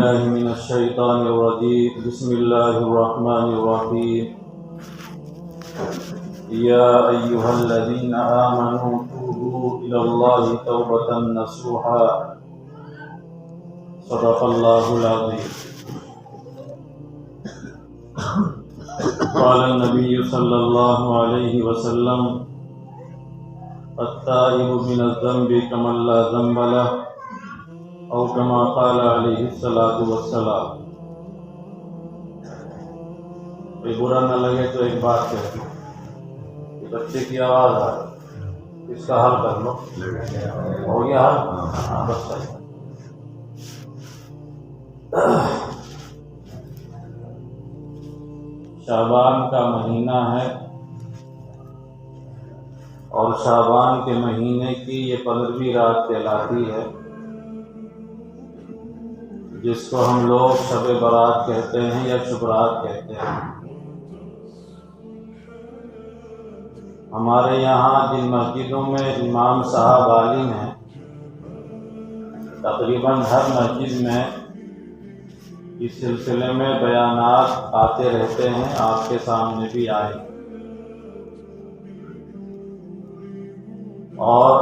بالله من الشيطان الرجيم بسم الله الرحمن الرحيم يا أيها الذين آمنوا توبوا إلى الله توبة نصوحا صدق الله العظيم قال النبي صلى الله عليه وسلم التائب من الذنب كمن لا ذنب له او كما قال علیہ الصلوۃ والسلام۔ کوئی برا نہ لگے تو ایک بات کہہ دوں، بچے کی آواز آ رہی، اس کا حل کر لو۔ ہو گیا حل؟ ہاں بس صحیح۔ شعبان کا مہینہ ہے اور شعبان کے مہینے کی یہ 15ویں رات کہلاتی ہے، جس کو ہم لوگ شب برات کہتے ہیں یا شبرات کہتے ہیں۔ ہمارے یہاں جن مسجدوں میں امام صاحب عالم ہیں، تقریباً ہر مسجد میں اس سلسلے میں بیانات آتے رہتے ہیں، آپ کے سامنے بھی آئے۔ اور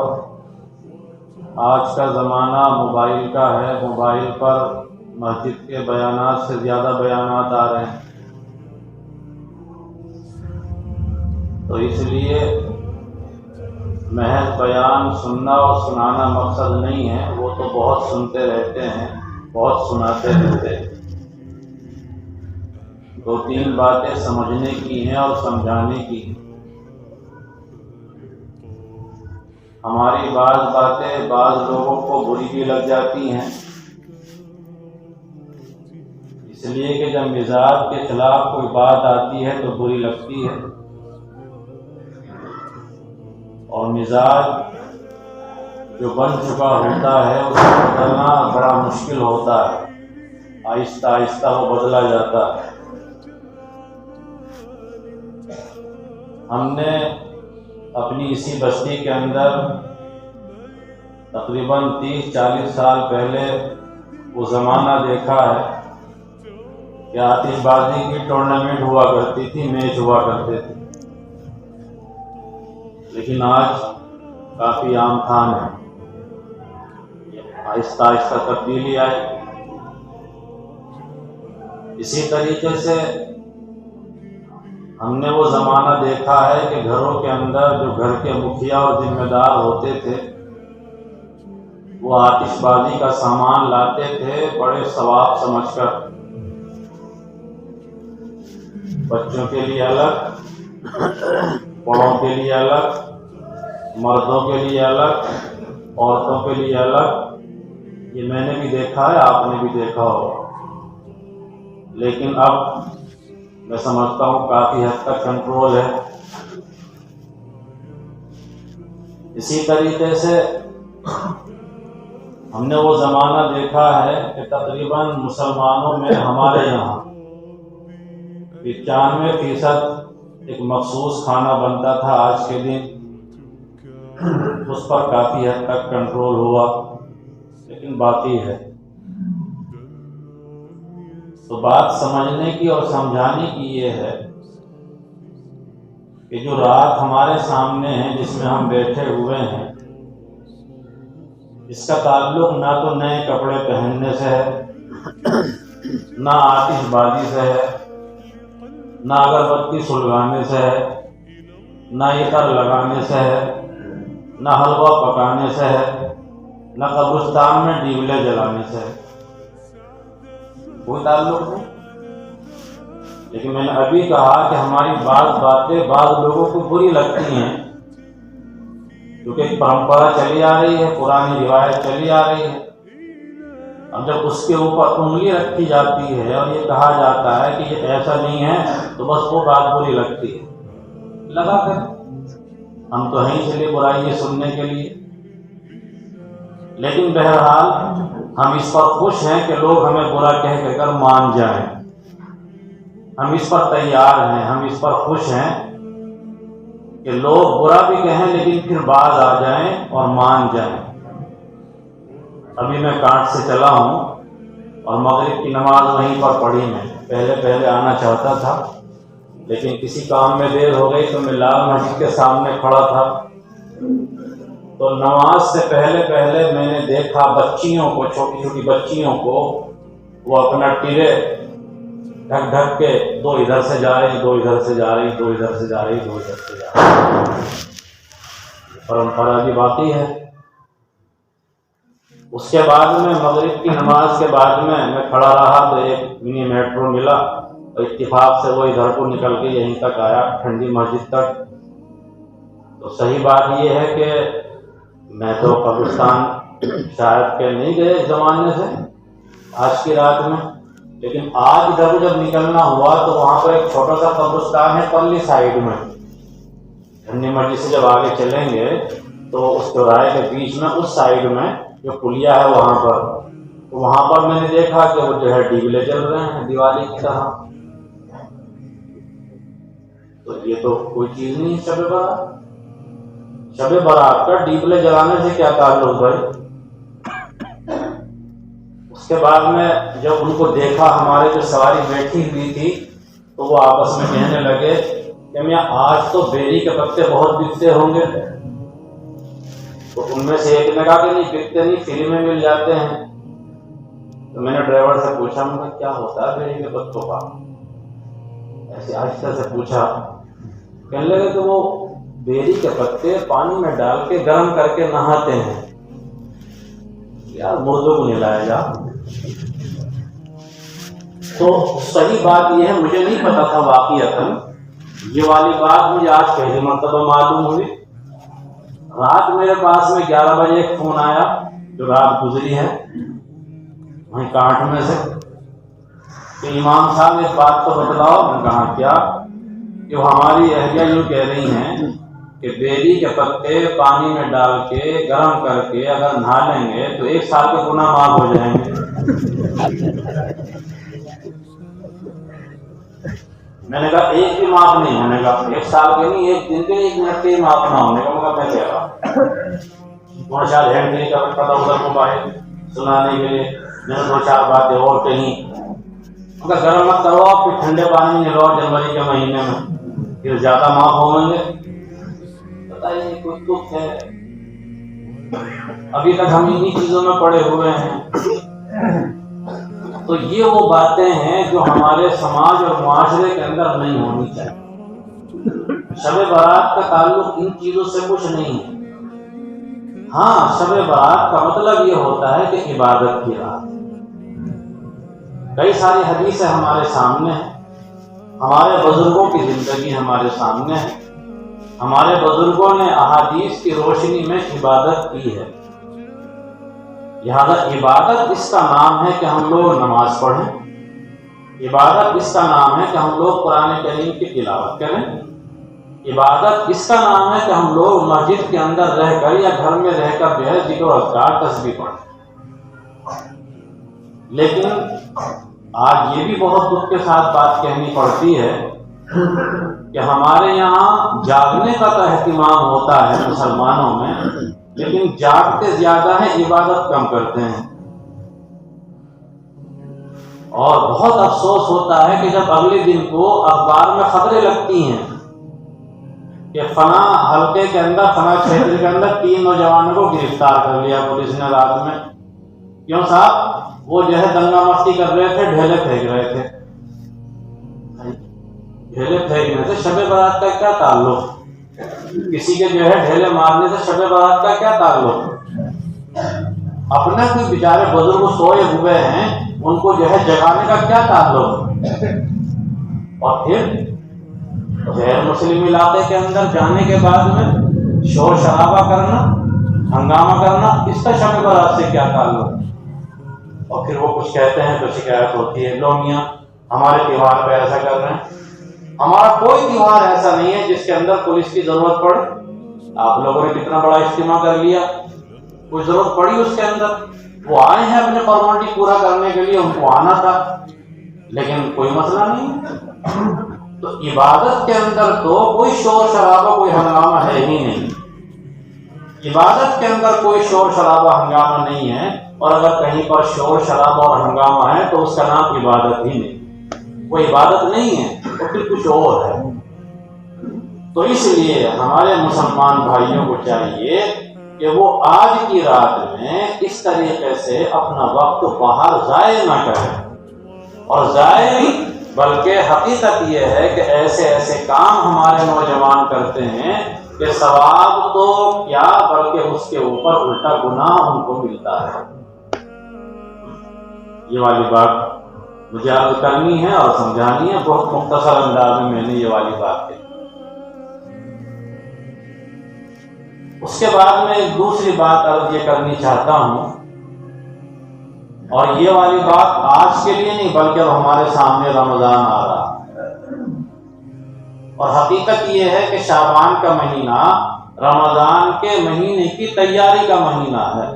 آج کا زمانہ موبائل کا ہے، موبائل پر مسجد کے بیانات سے زیادہ بیانات آ رہے ہیں، تو اس لیے محض بیان سننا اور سنانا مقصد نہیں ہے، وہ تو بہت سنتے رہتے ہیں، بہت سناتے رہتے ہیں۔ 2-3 باتیں سمجھنے کی ہیں اور سمجھانے کی ہیں۔ ہماری بعض باتیں بعض لوگوں کو بری بھی لگ جاتی ہیں، اس لیے کہ جب مزاج کے خلاف کوئی بات آتی ہے تو بری لگتی ہے، اور مزاج جو بن چکا ہوتا ہے اس کو بدلنا بڑا مشکل ہوتا ہے، آہستہ آہستہ وہ بدلا جاتا ہے۔ ہم نے اپنی اسی بستی کے اندر تقریباً 30-40 سال پہلے وہ زمانہ دیکھا ہے کہ آتش بازی کی ٹورنامنٹ ہوا کرتی تھی، میچ ہوا کرتے تھے، لیکن آج کافی عام خان ہے، آہستہ آہستہ تبدیلی آئی۔ اسی طریقے سے ہم نے وہ زمانہ دیکھا ہے کہ گھروں کے اندر جو گھر کے مکھیا اور ذمہ دار ہوتے تھے وہ آتش بازی کا سامان لاتے تھے بڑے ثواب سمجھ کر، بچوں کے لیے الگ، بڑوں کے لیے الگ، مردوں کے لیے الگ، عورتوں کے لیے الگ۔ یہ میں نے بھی دیکھا ہے، آپ نے بھی دیکھا ہوگا، لیکن اب میں سمجھتا ہوں کافی حد تک کنٹرول ہے۔ اسی طریقے سے ہم نے وہ زمانہ دیکھا ہے کہ تقریباً مسلمانوں میں ہمارے یہاں 95% ایک مخصوص کھانا بنتا تھا، آج کے دن اس پر کافی حد تک کنٹرول ہوا، لیکن باقی ہے۔ تو بات سمجھنے کی اور سمجھانے کی یہ ہے کہ جو رات ہمارے سامنے ہے جس میں ہم بیٹھے ہوئے ہیں، اس کا تعلق نہ تو نئے کپڑے پہننے سے ہے، نہ آتش بازی سے ہے، نہ اگربتی سلگانے سے ہے، نہ عطر لگانے سے ہے، نہ حلوہ پکانے سے ہے، نہ قبرستان میں ڈیولے جلانے سے ہے، کوئی تعلق نہیں۔ لیکن میں نے ابھی کہا کہ ہماری بعض باتیں بعض لوگوں کو بری لگتی ہیں، کیونکہ ایک پرمپرا چلی آ رہی ہے، پرانی روایت چلی آ رہی ہے۔ اب جب اس کے اوپر انگلی رکھی جاتی ہے اور یہ کہا جاتا ہے کہ یہ ایسا نہیں ہے، تو بس وہ بات بری لگتی ہے، لگا کر ہم تو ہیں اس لیے برائی سننے کے لیے۔ لیکن بہرحال ہم اس پر خوش ہیں کہ لوگ ہمیں برا کہہ کر مان جائیں، ہم اس پر تیار ہیں، ہم اس پر خوش ہیں کہ لوگ برا بھی کہیں لیکن پھر باز آ جائیں اور مان جائیں۔ ابھی میں کانٹ سے چلا ہوں اور مغرب کی نماز وہیں پر پڑھی میں. پہلے آنا چاہتا تھا لیکن کسی کام میں دیر ہو گئی تو میں لال مسجد کے سامنے کھڑا تھا. تو نماز سے پہلے میں نے دیکھا بچیوں کو، چھوٹی چھوٹی بچیوں کو، وہ اپنا ٹیرے ڈھک ڈھک کے دو ادھر سے جا رہی، دو ادھر سے جا رہی، دو ادھر سے جا رہی، دو ادھر سے جا رہی. پرمپرا کی باقی ہے. اس کے بعد میں مغرب کی نماز کے بعد میں کھڑا رہا تو ایک منی میٹرو ملا اور اتفاق سے وہ ادھر کو نکل کے یہیں تک آیا، ٹھنڈی مسجد تک. تو صحیح بات یہ ہے کہ میں تو قبرستان شاید کہ نہیں گئے اس زمانے سے آج کی رات میں، لیکن آج ادھر جب نکلنا ہوا تو وہاں پر ایک چھوٹا سا قبرستان ہے پرلی سائیڈ میں. ٹھنڈی مسجد سے جب آگے چلیں گے تو اس چوراہے کے بیچ میں اس سائیڈ میں جو پلیا ہے وہاں پر میں نے دیکھا کہ وہ جو ہے ڈیبلے جل رہے ہیں دیوالی کی طرح. تو یہ تو کوئی چیز نہیں. شب برات کا ڈیبلے جلانے سے کیا تعلق بھائی؟ اس کے بعد میں جب ان کو دیکھا ہمارے جو سواری بیٹھی ہوئی تھی تو وہ آپس میں کہنے لگے کہ میاں آج تو بیری کے پتے بہت بکتے ہوں گے. تو ان میں سے ایک نے کہا کہ نہیں بکتے نہیں، فری میں مل جاتے ہیں. تو میں نے ڈرائیور سے پوچھا مجھے کیا ہوتا ہے بیری کے پتوں کا؟ ایسے آہستہ سے پوچھا. کہنے لگے کہ وہ بیری کے پتے پانی میں ڈال کے گرم کر کے نہاتے ہیں. یار مردوں کو نہلایا جا. تو صحیح بات یہ ہے، مجھے نہیں پتا تھا واقعتاً، یہ والی بات مجھے آج پہلی مرتبہ معلوم ہوئی. رات میرے پاس میں 11 بجے ایک فون آیا جو رات گزری ہے وہیں کانٹ میں سے کہ امام صاحب ایک بات تو بتلاؤ. میں نے کہا کیا؟ کہ وہ ہماری اہلیہ یوں کہہ رہی ہیں کہ بیری کے پتے پانی میں ڈال کے گرم کر کے اگر نہا لیں گے تو 1 سال کے گناہ معاف ہو جائیں گے. میں نے کہا ایک بھی معاف نہیں ہونے کا. 1 سال کے نہیں، 1 دن کے 1 منٹ کے معاف نہ ہونے کا. مگر میں کہہ رہا تھوڑا شاید ہینڈ نہیں کر پتا ادھر موبائل سنانے کے لیے میں نے 2-4 باتیں اور کہیں. مگر گرم مت کرو آپ، پھر ٹھنڈے پانی میں نہلاؤ جنوری کے مہینے میں، پھر زیادہ معاف ہوں گے. بتائیے کچھ دکھ ہے. ابھی تک ہم انہی چیزوں میں پڑے ہوئے ہیں. تو یہ وہ باتیں ہیں جو ہمارے سماج اور معاشرے کے اندر نہیں ہونی چاہیے. شب برات کا تعلق ان چیزوں سے کچھ نہیں ہے. ہاں شب برات کا مطلب یہ ہوتا ہے کہ عبادت کی رات. کئی ساری حدیثیں ہمارے سامنے ہیں، ہمارے بزرگوں کی زندگی ہمارے سامنے ہے. ہمارے بزرگوں نے احادیث کی روشنی میں عبادت کی ہے. لہذا عبادت اس کا نام ہے کہ ہم لوگ نماز پڑھیں. عبادت اس کا نام ہے کہ ہم لوگ قرآن کریم کی تلاوت کریں. عبادت اس کا نام ہے کہ ہم لوگ مسجد کے اندر رہ کر یا گھر میں رہ کر جو ہے ذکر و اذکار تسبیح پڑھیں. لیکن آج یہ بھی بہت دکھ کے ساتھ بات کہنی پڑتی ہے کہ ہمارے یہاں جاگنے کا تو اہتمام ہوتا ہے مسلمانوں میں، لیکن جاگتے زیادہ ہیں، عبادت کم کرتے ہیں. اور بہت افسوس ہوتا ہے کہ جب اگلے دن کو اخبار میں خبریں لگتی ہیں کہ فلاں حلقے کے اندر، فلاں چھیتر کے اندر 3 نوجوانوں کو گرفتار کر لیا پولیس نے رات میں. کیوں صاحب؟ وہ جو ہے دنگا مستی کر رہے تھے، ڈھیلے پھینک رہے تھے. ڈھیلے پھینکنے سے شب برات کا کیا تعلق؟ کسی کے جو ہے ڈھیلے مارنے سے شب برات کا کیا تعلق؟ اپنے کوئی بیچارے بزرگ سوئے ہوئے ہیں ان کو جو ہے جگانے کا کیا تعلق؟ اور پھر غیر مسلم علاقے کے اندر جانے کے بعد میں شور شرابہ کرنا، ہنگامہ کرنا، اس کا شب برات سے کیا تعلق؟ اور پھر وہ کچھ کہتے ہیں تو شکایت ہوتی ہے، لو میاں ہمارے تہوار پہ ایسا کر رہے ہیں. ہمارا کوئی تہوار ایسا نہیں ہے جس کے اندر پولیس کی ضرورت پڑے. آپ لوگوں نے کتنا بڑا اجتماع کر لیا، کوئی ضرورت پڑی اس کے اندر؟ وہ آئے ہیں اپنے فارمیلٹی پورا کرنے کے لیے، ان کو آنا تھا، لیکن کوئی مسئلہ نہیں. تو عبادت کے اندر تو کوئی شور شرابہ، کوئی ہنگامہ ہے ہی نہیں. عبادت کے اندر کوئی شور شرابہ ہنگامہ نہیں ہے، اور اگر کہیں پر شور شرابہ اور ہنگامہ ہے تو اس کا نام عبادت ہی نہیں، وہ عبادت نہیں ہے، وہ پھر کچھ اور ہے۔ تو اس لیے ہمارے مسلمان بھائیوں کو چاہیے کہ وہ آج کی رات میں اس طریقے سے اپنا وقت باہر ضائع نہ کریں، اور ضائع نہیں بلکہ حقیقت یہ ہے کہ ایسے ایسے کام ہمارے نوجوان کرتے ہیں کہ ثواب تو کیا بلکہ اس کے اوپر الٹا گناہ ان کو ملتا ہے۔ یہ والی بات مجھے عرض کرنی ہے اور سمجھانی ہے، بہت مختصر انداز میں نے یہ والی بات کہی۔ اس کے بعد میں ایک دوسری بات عرض یہ کرنی چاہتا ہوں، اور یہ والی بات آج کے لیے نہیں بلکہ اب ہمارے سامنے رمضان آ رہا ہے، اور حقیقت یہ ہے کہ شعبان کا مہینہ رمضان کے مہینے کی تیاری کا مہینہ ہے۔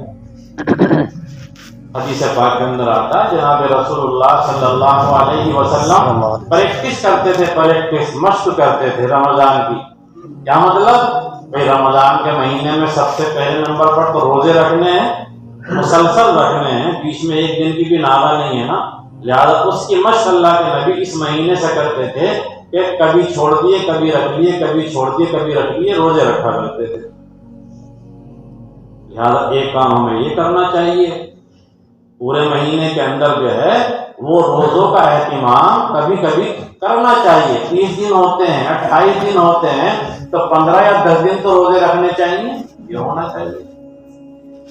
حدیث پاک کے اندر آتا ہے جناب رسول اللہ صلی اللہ علیہ وسلم پریکٹس کرتے تھے، مشق کرتے تھے رمضان کی۔ کیا مطلب؟ بھئی رمضان کے مہینے میں سب سے پہلے نمبر پر تو روزے رکھنے ہیں، مسلسل رکھنے ہیں، بیچ میں ایک دن کی بھی ناغہ نہیں ہے نا، لہذا اس کی مشق اللہ کے نبی اس مہینے سے کرتے تھے کہ کبھی چھوڑ دیے، کبھی رکھ لیے، کبھی چھوڑ دیے، کبھی رکھ لیے، روزے رکھا کرتے تھے۔ لہذا ایک کام ہمیں یہ کرنا چاہیے، پورے مہینے کے اندر جو ہے وہ روزوں کا اہتمام کبھی کبھی کرنا چاہیے۔ 30 دن ہوتے ہیں، 28 دن ہوتے ہیں، تو 15 یا 10 دن تو روزے رکھنے چاہیے، یہ ہونا چاہیے۔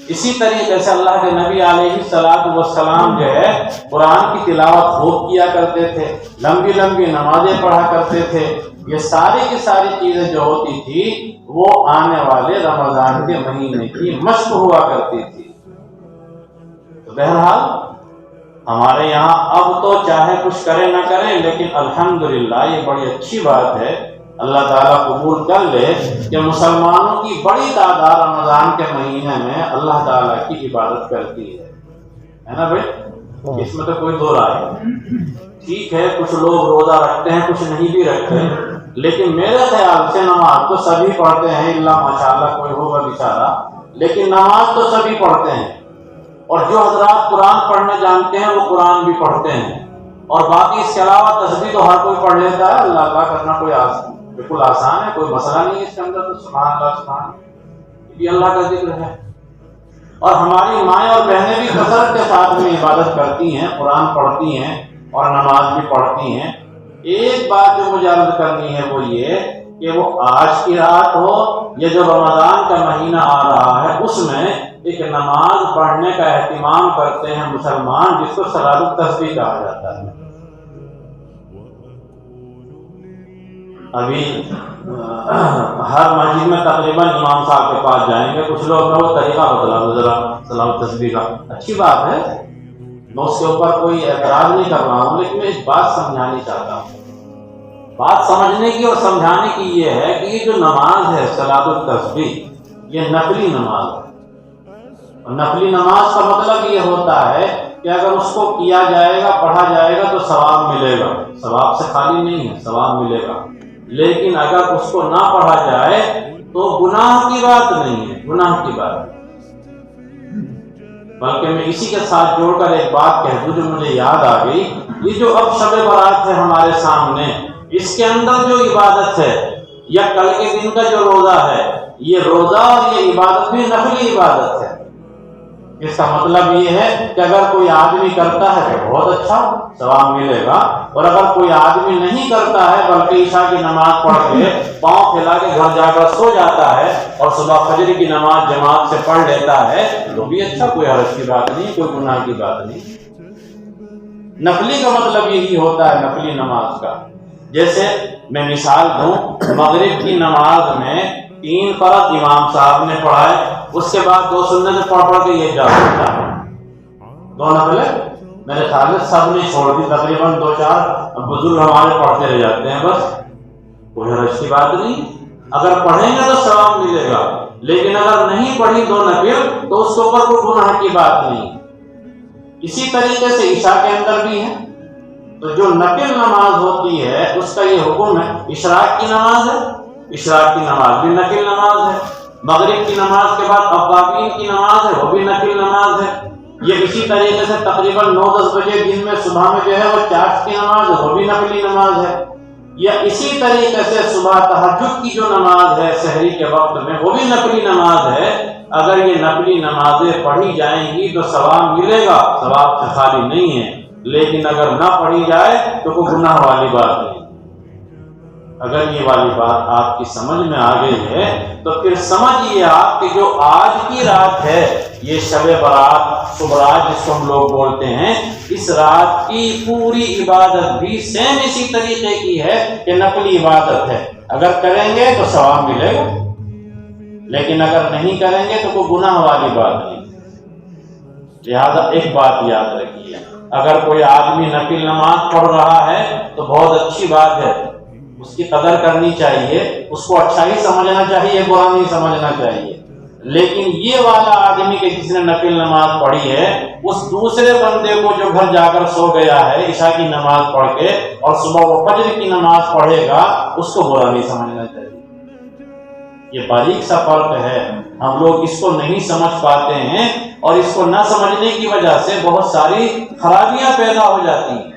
اسی طریقے سے اللہ کے نبی علیہ السلام جو ہے قرآن کی تلاوت خوب کیا کرتے تھے، لمبی لمبی نمازیں پڑھا کرتے تھے۔ یہ ساری کی ساری چیزیں جو ہوتی تھی وہ آنے والے رمضان کے مہینے کی مشق ہوا کرتی تھی۔ تو بہرحال ہمارے یہاں اب تو چاہے کچھ کریں نہ کریں، لیکن الحمدللہ یہ بڑی اچھی بات ہے، اللہ تعالیٰ قبول کر لے کہ مسلمانوں کی بڑی تعداد رمضان کے مہینے میں اللہ تعالیٰ کی عبادت کرتی ہے نا بھائی؟ اس میں تو کوئی دو رائے نہیں۔ ٹھیک ہے کچھ لوگ روزہ رکھتے ہیں، کچھ نہیں بھی رکھتے، لیکن میرے خیال سے نماز تو سبھی پڑھتے ہیں، اللہ ماشاءاللہ کوئی ہوگا بیچارہ، لیکن نماز تو سبھی پڑھتے ہیں، اور جو حضرات قرآن پڑھنے جانتے ہیں وہ قرآن بھی پڑھتے ہیں، اور باقی اس کے علاوہ تسبیح تو ہر کوئی پڑھ لیتا ہے۔ اللہ کا کرنا کوئی بالکل آسان ہے، کوئی مسئلہ نہیں ہے اس کے اندر، تو سبحان اللہ سبحان اللہ، یہ اللہ کا ذکر ہے۔ اور ہماری مائیں اور بہنیں بھی کثرت کے ساتھ میں عبادت کرتی ہیں، قرآن پڑھتی ہیں اور نماز بھی پڑھتی ہیں۔ ایک بات جو مجھے عرض کرنی ہے وہ یہ کہ وہ آج کی رات ہو یا جو رمضان کا مہینہ آ رہا ہے، اس میں ایک نماز پڑھنے کا اہتمام کرتے ہیں مسلمان، جس کو صلاۃ التسبیح کہا جاتا ہے۔ ابھی ہر مسجد میں تقریباً امام صاحب کے پاس جائیں گے، کچھ لوگ وہ طریقہ بتلا دو ذرا صلاۃ التسبیح کا، اچھی بات ہے، میں اس کے اوپر کوئی اعتراض نہیں کر رہا ہوں، لیکن میں ایک بات سمجھانی چاہتا ہوں۔ بات سمجھنے کی اور سمجھانے کی یہ ہے کہ یہ جو نماز ہے صلاۃ التسبیح، یہ نفلی نماز ہے، اور نفلی نماز کا مطلب یہ ہوتا ہے کہ اگر اس کو کیا جائے گا، پڑھا جائے گا تو ثواب ملے گا، ثواب سے خالی نہیں ہے، ثواب ملے گا، لیکن اگر اس کو نہ پڑھا جائے تو گناہ کی بات نہیں ہے، گناہ کی بات ہے۔ بلکہ میں اسی کے ساتھ جوڑ کر ایک بات کہہ دوں جو مجھے یاد آ گئی، یہ جو اب شب برات ہے ہمارے سامنے، اس کے اندر جو عبادت ہے یا کل کے دن کا جو روزہ ہے، یہ روزہ اور یہ عبادت بھی نفلی عبادت ہے۔ اس کا مطلب یہ ہے کہ اگر کوئی آدمی کرتا ہے تو بہت اچھا، ثواب ملے گا، اور اگر کوئی آدمی نہیں کرتا ہے بلکہ عشاء کی نماز پڑھ کے پاؤں پھیلا کے گھر جا کر سو جاتا ہے اور صبح فجر کی نماز جماعت سے پڑھ لیتا ہے تو بھی اچھا، کوئی حرج کی بات نہیں، کوئی گناہ کی بات نہیں۔ نفلی کا مطلب یہی ہوتا ہے نفلی نماز کا۔ جیسے میں مثال دوں، مغرب کی نماز میں 3 فرض امام صاحب نے پڑھائے، اس کے بعد 2 سنتیں پڑھ کے یہ جا سکتا ہے، 2 نفلیں میرے خیال میں سب نے چھوڑ دی، تقریباً 2-4 بزرگ ہمارے پڑھتے رہ جاتے ہیں، بس کوئی حرج کی بات نہیں۔ اگر پڑھیں گے تو ثواب ملے گا، لیکن اگر نہیں پڑھی 2 نفل تو اس کے اوپر کوئی گناہ کی بات نہیں۔ اسی طریقے سے عشاء کے اندر بھی ہے، تو جو نفل نماز ہوتی ہے اس کا یہ حکم ہے، اشراق کی نماز ہے، اشراق کی نماز بھی نفل نماز ہے، مغرب کی نماز کے بعد اوابین کی نماز ہے، وہ بھی نفل نماز ہے۔ یہ اسی طریقے سے تقریباً 9-10 بجے دن میں صبح میں جو ہے وہ چارج کی نماز ہے، وہ بھی نفلی نماز ہے۔ یا اسی طریقے سے صبح تہجد کی جو نماز ہے سحری کے وقت میں، وہ بھی نفلی نماز ہے۔ اگر یہ نفلی نمازیں پڑھی جائیں گی تو ثواب ملے گا، ثواب سے خالی نہیں ہے، لیکن اگر نہ پڑھی جائے تو کوئی گناہ والی بات نہیں۔ اگر یہ والی بات آپ کی سمجھ میں آ گئی ہے تو پھر سمجھیے آپ کہ جو آج کی رات ہے، یہ شب برات، صبح رات جس کو ہم لوگ بولتے ہیں، اس رات کی پوری عبادت بھی سیم اسی طریقے کی ہے کہ نفلی عبادت ہے۔ اگر کریں گے تو ثواب ملے گا، لیکن اگر نہیں کریں گے تو کوئی گناہ والی بات نہیں۔ لہذا ایک بات یاد رکھیے، اگر کوئی آدمی نفل نماز پڑھ رہا ہے تو بہت اچھی بات ہے، اس کی قدر کرنی چاہیے، اس کو اچھا ہی سمجھنا چاہیے، برا نہیں سمجھنا چاہیے۔ لیکن یہ والا آدمی کہ جس نے نفل نماز پڑھی ہے، اس دوسرے بندے کو جو گھر جا کر سو گیا ہے عشاء کی نماز پڑھ کے اور صبح وہ فجر کی نماز پڑھے گا، اس کو برا نہیں سمجھنا چاہیے۔ یہ باریک سا فرق ہے، ہم لوگ اس کو نہیں سمجھ پاتے ہیں، اور اس کو نہ سمجھنے کی وجہ سے بہت ساری خرابیاں پیدا ہو جاتی ہیں۔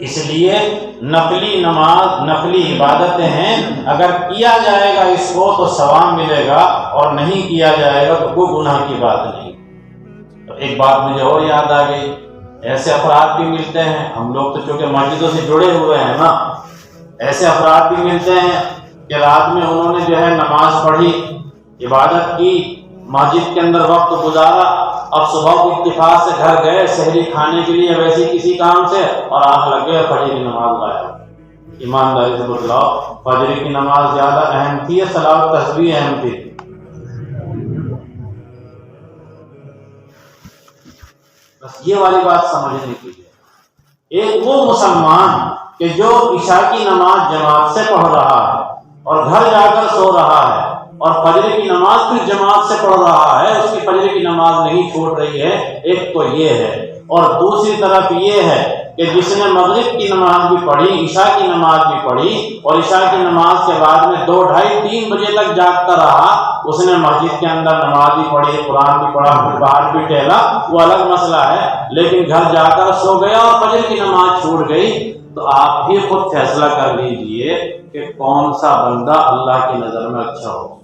اس لیے نفلی نماز، نفلی عبادتیں ہیں، اگر کیا جائے گا اس کو تو ثواب ملے گا، اور نہیں کیا جائے گا تو کوئی گناہ کی بات نہیں۔ تو ایک بات مجھے اور یاد آ گئی، ایسے افراد بھی ملتے ہیں، ہم لوگ تو چونکہ مسجدوں سے جڑے ہوئے ہیں نا، ایسے افراد بھی ملتے ہیں کہ رات میں انہوں نے جو ہے نماز پڑھی، عبادت کی، مسجد کے اندر وقت گزارا، اب صبح کو اتفاق سے گھر گئے سحری کھانے کے لیے ویسے کسی کام سے، اور آنکھ لگ گئے فجر کی نماز لایا۔ ایمانداری سے بتلاؤ، فجر کی نماز زیادہ اہم تھی یا صلاۃ تسبیح اہم تھی؟ بس یہ والی بات سمجھنے کی ہے۔ ایک وہ مسلمان کہ جو عشاء کی نماز جماعت سے پڑھ رہا ہے اور گھر جا کر سو رہا ہے، اور فجر کی نماز پھر جماعت سے پڑھ رہا ہے، اس کی فجر کی نماز نہیں چھوٹ رہی ہے، ایک تو یہ ہے۔ اور دوسری طرف یہ ہے کہ جس نے مغرب کی نماز بھی پڑھی، عشاء کی نماز بھی پڑھی، اور عشاء کی نماز کے بعد میں 2, 2:30, 3 بجے تک جاگتا رہا، اس نے مسجد کے اندر نماز بھی پڑھی، قرآن بھی پڑھا، پھر باہر بھی ٹہلا، وہ الگ مسئلہ ہے، لیکن گھر جا کر سو گیا اور فجر کی نماز چھوٹ گئی، تو آپ بھی خود فیصلہ کر لیجئے کہ کون سا بندہ اللہ کی نظر میں اچھا ہو۔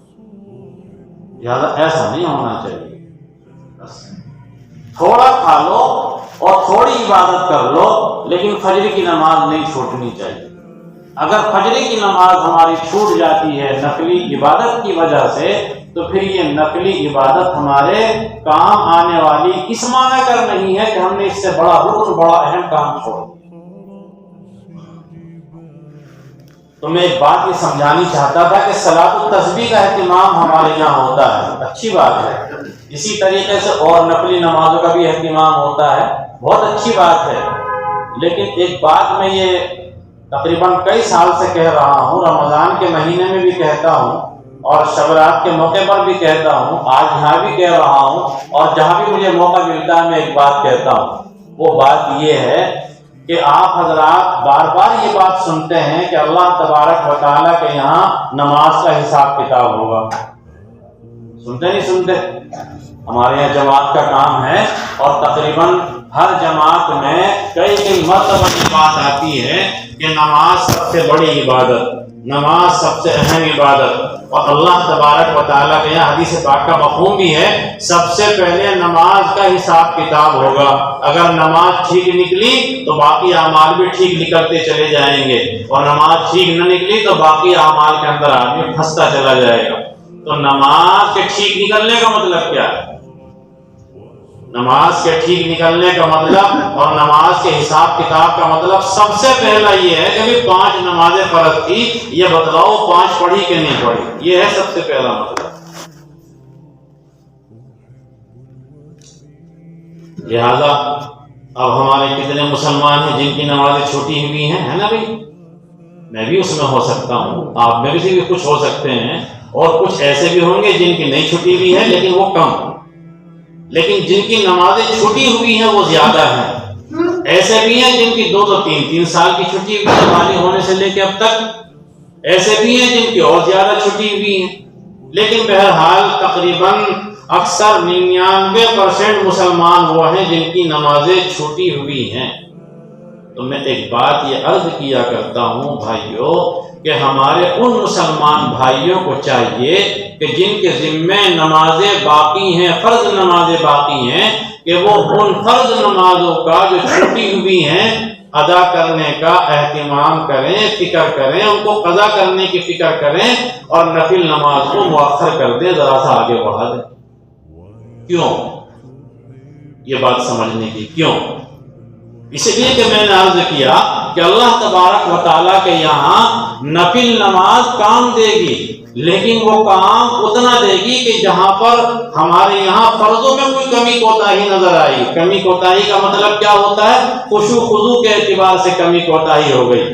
لہٰذا ایسا نہیں ہونا چاہیے، بس تھوڑا کھا لو اور تھوڑی عبادت کر لو، لیکن فجر کی نماز نہیں چھوٹنی چاہیے۔ اگر فجر کی نماز ہماری چھوٹ جاتی ہے نفلی عبادت کی وجہ سے، تو پھر یہ نفلی عبادت ہمارے کام آنے والی اس معنی کر نہیں ہے کہ ہم نے اس سے بڑا رکن، بڑا اہم کام چھوڑ دیا۔ تو میں ایک بات یہ سمجھانی چاہتا تھا کہ صلاۃ التسبیح کا اہتمام ہمارے یہاں ہوتا ہے، اچھی بات ہے، اسی طریقے سے اور نفلی نمازوں کا بھی اہتمام ہوتا ہے، بہت اچھی بات ہے، لیکن ایک بات میں یہ تقریباً کئی سال سے کہہ رہا ہوں، رمضان کے مہینے میں بھی کہتا ہوں، اور شب رات کے موقع پر بھی کہتا ہوں، آج یہاں بھی کہہ رہا ہوں، اور جہاں بھی مجھے موقع ملتا ہے میں ایک بات کہتا ہوں۔ وہ بات یہ ہے کہ آپ حضرات بار بار یہ بات سنتے ہیں کہ اللہ تبارک و تعالیٰ کے یہاں نماز کا حساب کتاب ہوگا، سنتے نہیں سنتے؟ ہمارے یہاں جماعت کا کام ہے، اور تقریباً ہر جماعت میں کئی مرتبہ یہ بات آتی ہے کہ نماز سب سے بڑی عبادت، نماز سب سے اہم عبادت، اور اللہ تبارک و تعالیٰ کے یہاں حدیث پاک کا مفہوم بھی ہے، سب سے پہلے نماز کا حساب کتاب ہوگا، اگر نماز ٹھیک نکلی تو باقی اعمال بھی ٹھیک نکلتے چلے جائیں گے، اور نماز ٹھیک نہ نکلی تو باقی اعمال کے اندر آدمی پھنستا چلا جائے گا۔ تو نماز کے ٹھیک نکلنے کا مطلب کیا ہے؟ نماز کے ٹھیک نکلنے کا مطلب اور نماز کے حساب کتاب کا مطلب سب سے پہلا یہ ہے کہ 5 نمازیں فرض تھی، یہ بتلاؤ 5 پڑھی کہ نہیں پڑھی، یہ ہے سب سے پہلا مطلب۔ لہذا اب ہمارے کتنے مسلمان ہیں جن کی نمازیں چھوٹی ہوئی ہیں، ہے نا بھائی؟ میں بھی اس میں ہو سکتا ہوں، آپ میں بھی کچھ ہو سکتے ہیں، اور کچھ ایسے بھی ہوں گے جن کی نہیں چھٹی ہوئی ہے لیکن وہ کم، لیکن جن کی نمازیں چھٹی ہوئی ہیں وہ زیادہ ہیں۔ ایسے بھی ہیں جن کی 2-3 سال کی چھٹی ہوئی ہے، بالغ ہونے سے لے کے اب تک، ایسے بھی ہیں جن کی اور زیادہ چھٹی ہوئی ہیں، لیکن بہرحال تقریباً اکثر 99% مسلمان وہ ہیں جن کی نمازیں چھوٹی ہوئی ہیں۔ تو میں ایک بات یہ عرض کیا کرتا ہوں بھائیوں کہ ہمارے ان مسلمان بھائیوں کو چاہیے کہ جن کے ذمے نمازیں باقی ہیں، فرض نمازیں باقی ہیں، کہ وہ ان فرض نمازوں کا جو چھوٹی ہوئی ہیں ادا کرنے کا اہتمام کریں، فکر کریں، ان کو قضا کرنے کی فکر کریں اور نفل نماز کو مؤخر کر دیں، ذرا سا آگے بڑھا دیں۔ کیوں؟ یہ بات سمجھنے کی کیوں؟ اس لیے کہ میں نے عرض کیا کہ اللہ تبارک و تعالیٰ کے یہاں نفل نماز کام دے گی، لیکن وہ کام اتنا دے گی کہ جہاں پر ہمارے یہاں فرضوں میں کوئی کمی کوتاہی نظر آئی۔ کمی کوتاہی کا مطلب کیا ہوتا ہے؟ خشوع خضوع کے اعتبار سے کمی کوتاہی ہو گئی۔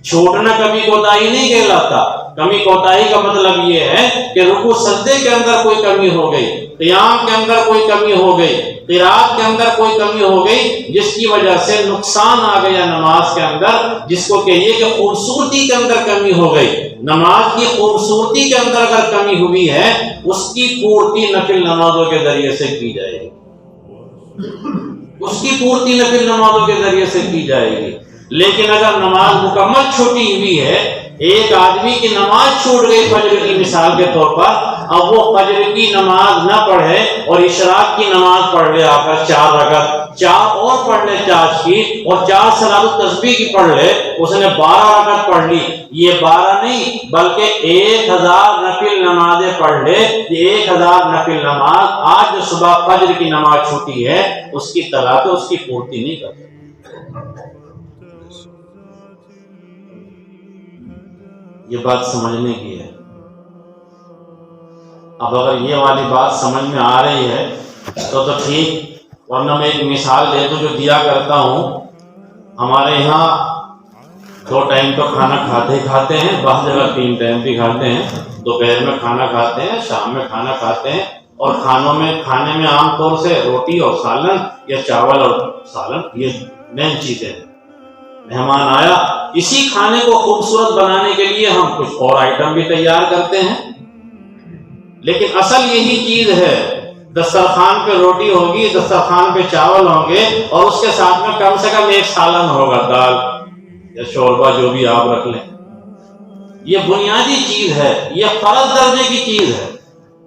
چھوٹنا کمی کوتاہی نہیں کہلاتا۔ کمی کوتاہی کا مطلب یہ ہے کہ رکوع سجدے کے اندر کوئی کمی ہو گئی، قیام کے اندر کوئی کمی ہو گئی، قرات کے اندر کوئی کمی ہو گئی، جس کی وجہ سے نقصان آ گیا نماز کے اندر، جس کو کہیے کہ خوبصورتی کے اندر کمی ہو گئی۔ نماز کی خوبصورتی کے اندر اگر کمی ہوئی ہے، اس کی پورتی نفل نمازوں کے ذریعے سے کی جائے گی، اس کی پورتی نفل نمازوں کے ذریعے سے کی جائے گی۔ لیکن اگر نماز مکمل چھوٹی ہوئی ہے، ایک آدمی کی نماز چھوٹ گئی فجر کی مثال کے طور پر، اب وہ فجر کی نماز نہ پڑھے اور اشراق کی نماز پڑھ لے آ کر 4 رکعت، 4 اور پڑھ لے چاش کی اور 4 صلاۃ التسبیح کی پڑھ لے، اس نے 12 رکعت پڑھ لی۔ یہ 12 نہیں بلکہ 1000 نفل نمازیں پڑھ لے۔ یہ 1000 نفل نماز آج جو صبح فجر کی نماز چھوٹی ہے اس کی طلاق، اس کی پورتی نہیں کر سکتی۔ یہ بات سمجھنے کی ہے۔ اب اگر یہ والی بات سمجھ میں آ رہی ہے تو ٹھیک، ورنہ میں ایک مثال دے دوں جو دیا کرتا ہوں۔ ہمارے یہاں 2 ٹائم تو کھانا کھاتے ہیں، بعض جگہ 3 ٹائم بھی کھاتے ہیں۔ دوپہر میں کھانا کھاتے ہیں، شام میں کھانا کھاتے ہیں، اور کھانے میں عام طور سے روٹی اور سالن یا چاول اور سالن، یہ مین چیزیں ہیں۔ مہمان آیا، اسی کھانے کو خوبصورت بنانے کے لیے ہم کچھ اور آئٹم بھی تیار کرتے ہیں، لیکن اصل یہی چیز ہے۔ دسترخوان پہ روٹی ہوگی، دسترخوان پہ چاول ہوں گے، اور اس کے ساتھ میں کم سے کم ایک سالن ہوگا، دال یا شوربہ جو بھی آپ رکھ لیں۔ یہ بنیادی چیز ہے، یہ فرض درجے کی چیز ہے۔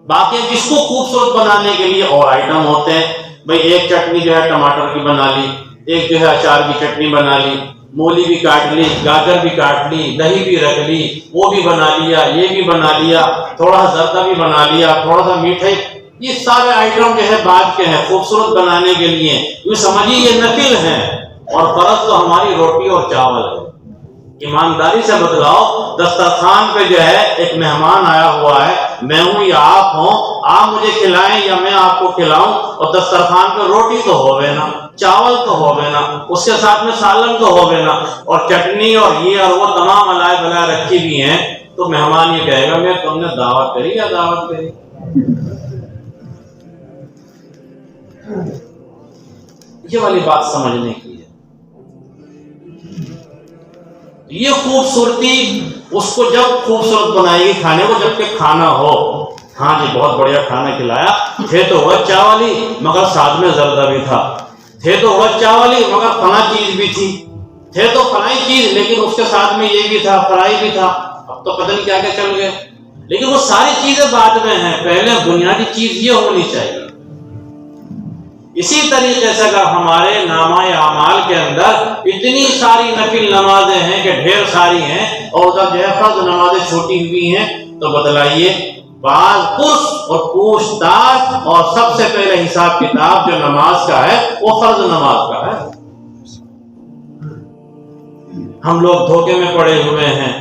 باقی جس کو خوبصورت بنانے کے لیے اور آئٹم ہوتے ہیں، بھئی ایک چٹنی جو ہے ٹماٹر کی بنا لی، ایک جو ہے اچار کی چٹنی بنا لی، مولی بھی کاٹ لی، گاجر بھی کاٹ لی، دہی بھی رکھ لی، وہ بھی بنا لیا، یہ بھی بنا لیا، تھوڑا زردہ بھی بنا لیا، تھوڑا سا میٹھے، یہ سارے آئٹم جو ہے بعد کے ہیں خوبصورت بنانے کے لیے۔ یہ سمجھیے یہ نفل ہیں، اور فرض تو ہماری روٹی اور چاول ہے۔ ایمانداری سے بتلاؤ، دسترخوان پہ جو ہے ایک مہمان آیا ہوا ہے، میں ہوں یا آپ ہوں، آپ مجھے کھلائیں یا میں آپ کو کھلاؤں، اور دسترخوان پہ روٹی تو ہوگے نا، چاول تو ہوگے نا، اس کے ساتھ میں سالن تو ہوگے نا، اور چٹنی اور یہ اور وہ تمام ملائے بلائے رکھی بھی ہیں، تو مہمان یہ کہے گا میں تم نے دعوت کری یا دعوت کری؟ یہ والی بات سمجھنے کی ہے۔ یہ خوبصورتی اس کو جب خوبصورت بنائے گی کھانے کو، جب کہ کھانا ہو، ہاں جی بہت بڑھیا کھانا کھلایا، تھے تو وہ چاول ہی مگر ساتھ میں زردہ بھی تھا، تھے تو وہ چاول ہی مگر فلاں چیز بھی تھی، تھے تو فلاں چیز لیکن اس کے ساتھ میں یہ بھی تھا، فرائی بھی تھا، اب تو پتہ نہیں کیا کیا چل گئے۔ لیکن وہ ساری چیزیں بعد میں ہیں، پہلے بنیادی چیز یہ ہونی چاہیے۔ اسی طریقے سے اگر ہمارے نامہ اعمال کے اندر اتنی ساری نفل نمازیں ہیں کہ ڈھیر ساری ہیں، اور ادھر جو ہے فرض نمازیں چھوٹی ہوئی ہیں، تو بتلائیے بعض پرس اور پوچھ تاچھ اور سب سے پہلے حساب کتاب جو نماز کا ہے وہ فرض نماز کا ہے۔ ہم لوگ دھوکے میں پڑے ہوئے ہیں۔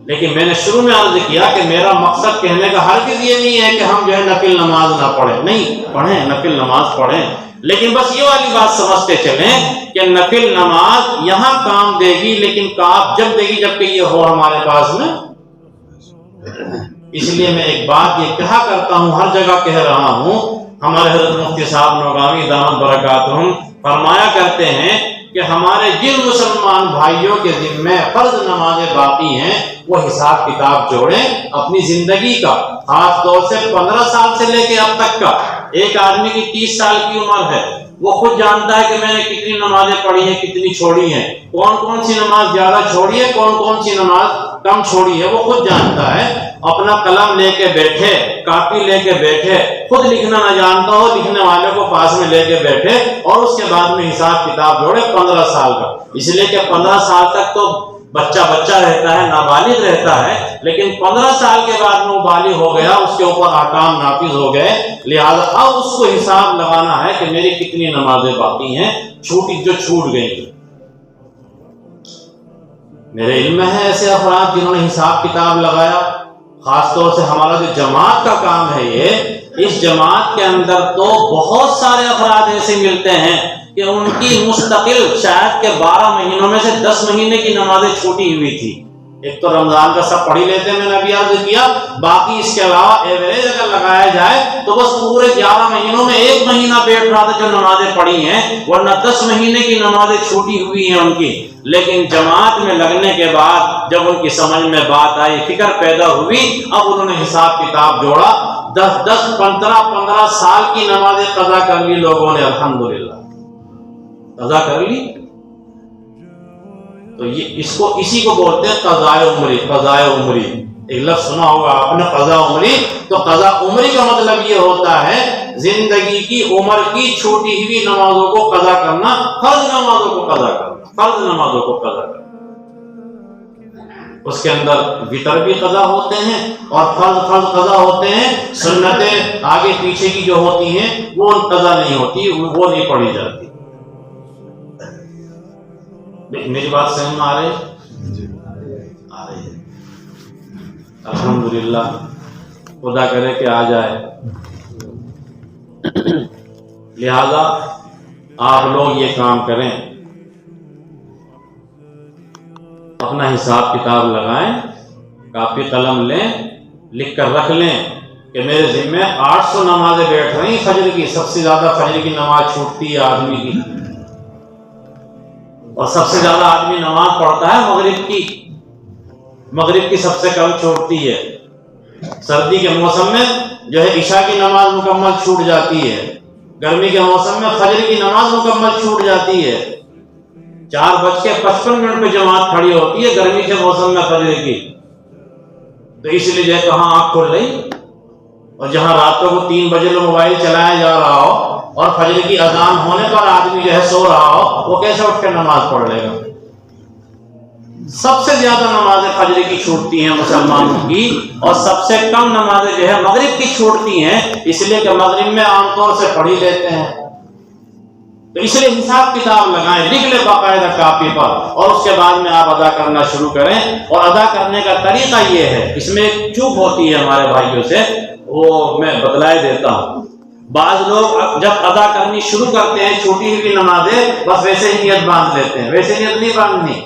لیکن میں نے شروع میں عرض کیا کہ میرا مقصد کہنے کا ہرگز یہ نہیں ہے کہ ہم جو ہے نفل نماز نہ پڑھیں، نہیں پڑھیں، نفل نماز پڑھیں، لیکن بس یہ والی بات سمجھتے چلیں کہ نفل نماز یہاں کام دے گی، لیکن کام جب دے گی جب کہ یہ ہو ہمارے پاس میں۔ اس لیے میں ایک بات یہ کہا کرتا ہوں، ہر جگہ کہہ رہا ہوں، ہمارے حضرت مفتی صاحب نوگامی دامت برکاتہم فرمایا کرتے ہیں کہ ہمارے جن مسلمان بھائیوں کے ذمہ فرض نمازیں باقی ہیں وہ حساب کتاب جوڑیں اپنی زندگی کا، خاص طور سے 15 سال سے لے کے اب تک کا۔ ایک آدمی کی 30 سال کی عمر ہے، وہ خود جانتا ہے کہ میں نے کتنی نمازیں پڑھی ہیں، کتنی چھوڑی ہیں، کون کون سی نماز زیادہ چھوڑی ہے، کون کون سی نماز کم چھوڑی ہے، وہ خود جانتا ہے۔ اپنا قلم لے کے بیٹھے، کاپی لے کے بیٹھے، خود لکھنا نہ جانتا ہو لکھنے والے کو پاس میں لے کے بیٹھے، اور اس کے بعد میں حساب کتاب جوڑے 15 سال کا۔ اس لیے کہ 15 سال تک تو بچہ رہتا ہے، نابالغ رہتا ہے، لیکن 15 سال کے بعد میں وہ بالغ ہو گیا، اس کے اوپر احکام نافذ ہو گئے، لہذا اب اس کو حساب لگانا ہے کہ میری کتنی نمازیں باقی ہیں جو چھوٹ گئی۔ میرے علم میں ہے ایسے افراد جنہوں نے حساب کتاب لگایا، خاص طور سے ہمارا جو جماعت کا کام ہے اس جماعت کے اندر تو بہت سارے افراد ایسے ملتے ہیں کہ ان کی مستقل شاید کہ 12 مہینوں میں سے 10 مہینے کی نمازیں چھوٹی ہوئی تھی۔ ایک تو رمضان کا سب پڑھی لیتے ہیں، میں نے ابھی عرض کیا، باقی اس کے علاوہ ایوریج اگر لگایا جائے تو بس پورے 11 مہینوں میں 1 مہینہ بیٹھ رہا تھا جو نمازیں پڑھی ہیں، ورنہ 10 مہینے کی نمازیں چھوٹی ہوئی ہیں ان کی۔ لیکن جماعت میں لگنے کے بعد جب ان کی سمجھ میں بات آئی، فکر پیدا ہوئی، اب انہوں نے حساب کتاب جوڑا، 10 15 سال کی نمازیں قضا کر لی لوگوں نے، الحمدللہ قضا کر لی۔ تو یہ اسی کو بولتے ہیں قضاء عمری۔ قضاء عمری ایک لفظ سنا ہوگا آپ نے، قضاء عمری۔ تو قضاء عمری کا مطلب یہ ہوتا ہے زندگی کی عمر کی چھوٹی ہوئی نمازوں کو قضا کرنا، فرض نمازوں کو قضا کرنا، فرض نمازوں کو قضا کرنا۔ اس کے اندر وتر بھی قضا ہوتے ہیں اور فرض قضا ہوتے ہیں، سنتیں آگے پیچھے کی جو ہوتی ہیں وہ قضا نہیں ہوتی، وہ نہیں پڑھی جاتی۔ میری بات سمجھ میں آ رہی ہے؟ آ رہی ہے، الحمدللہ، خدا کرے کہ آ جائے۔ لہذا آپ لوگ یہ کام کریں، اپنا حساب کتاب لگائیں، کاپی قلم لیں، لکھ کر رکھ لیں کہ میرے ذمہ 800 نمازیں بیٹھ رہی فجر کی، سب سے زیادہ فجر کی نماز چھوٹتی ہے آدمی کی، اور سب سے زیادہ آدمی نماز پڑھتا ہے مغرب کی سب سے کم چھوٹتی ہے۔ سردی کے موسم میں جو ہے عشاء کی نماز مکمل چھوٹ جاتی ہے، گرمی کے موسم میں فجر کی نماز مکمل چھوٹ جاتی ہے، 4:55 پہ جماعت کھڑی ہوتی ہے گرمی کے موسم میں فجر کی۔ تو اس لیے جو ہے کہاں آنکھ کھل رہی، اور جہاں راتوں کو 3 بجے موبائل چلایا جا رہا ہو اور فجر کی اذان ہونے پر آدمی جو ہے سو رہا ہو، وہ کیسے اٹھ کے نماز پڑھ لے گا؟ سب سے زیادہ نمازیں فجر کی چھوٹتی ہیں مسلمانوں کی، اور سب سے کم نمازیں جو ہے مغرب کی چھوٹتی ہیں، اس لیے کہ مغرب میں عام طور سے پڑھی لیتے ہیں۔ تو اس لیے حساب کتاب لگائیں، لکھ لیں باقاعدہ کاپی پر، اور اس کے بعد میں آپ ادا کرنا شروع کریں۔ اور ادا کرنے کا طریقہ یہ ہے، اس میں ایک چوک ہوتی ہے ہمارے بھائیوں سے، وہ میں بتلائے دیتا ہوں۔ بعض لوگ جب ادا کرنی شروع کرتے ہیں چھوٹی ہوئی نمازیں، بس ویسے ہی نیت باندھ لیتے ہیں، ویسے نیت نہیں باندھنی،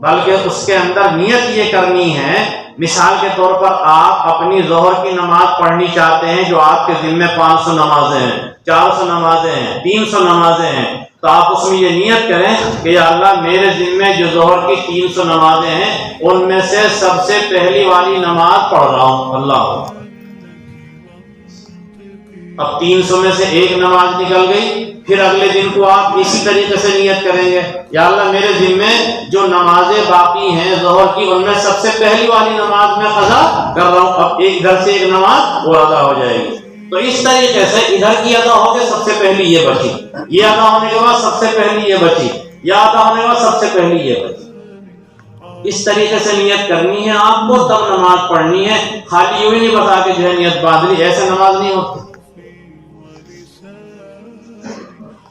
بلکہ اس کے اندر نیت یہ کرنی ہے۔ مثال کے طور پر آپ اپنی ظہر کی نماز پڑھنی چاہتے ہیں جو آپ کے ذمہ 500 نمازیں ہیں، 400 نمازیں ہیں، 300 نمازیں ہیں، تو آپ اس میں یہ نیت کریں کہ یا اللہ میرے ذمہ جو ظہر کی 300 نمازیں ہیں ان میں سے سب سے پہلی والی نماز پڑھ رہا ہوں، اللہ۔ اب 300 میں سے ایک نماز نکل گئی، پھر اگلے دن کو آپ اسی طریقے سے نیت کریں گے، یا اللہ میرے ذمہ جو نمازیں باقی ہیں ظہر کی ان میں سب سے پہلی والی نماز میں قضا کر رہا ہوں، اب ایک ادھر سے ایک نماز وہ ادا ہو جائے گی۔ تو اس طریقے سے ادھر کی ادا ہو کے سب سے پہلی یہ بچی، یہ ادا ہونے کے بعد سب سے پہلی یہ بچی، یہ ادا ہونے کے بعد سب سے پہلی یہ بچی۔ اس طریقے سے نیت کرنی ہے آپ کو، تب نماز پڑھنی ہے، خالی یوں ہی نہیں بتا کے جو ہے نیت باندھ لی، ایسے نماز نہیں ہوتی۔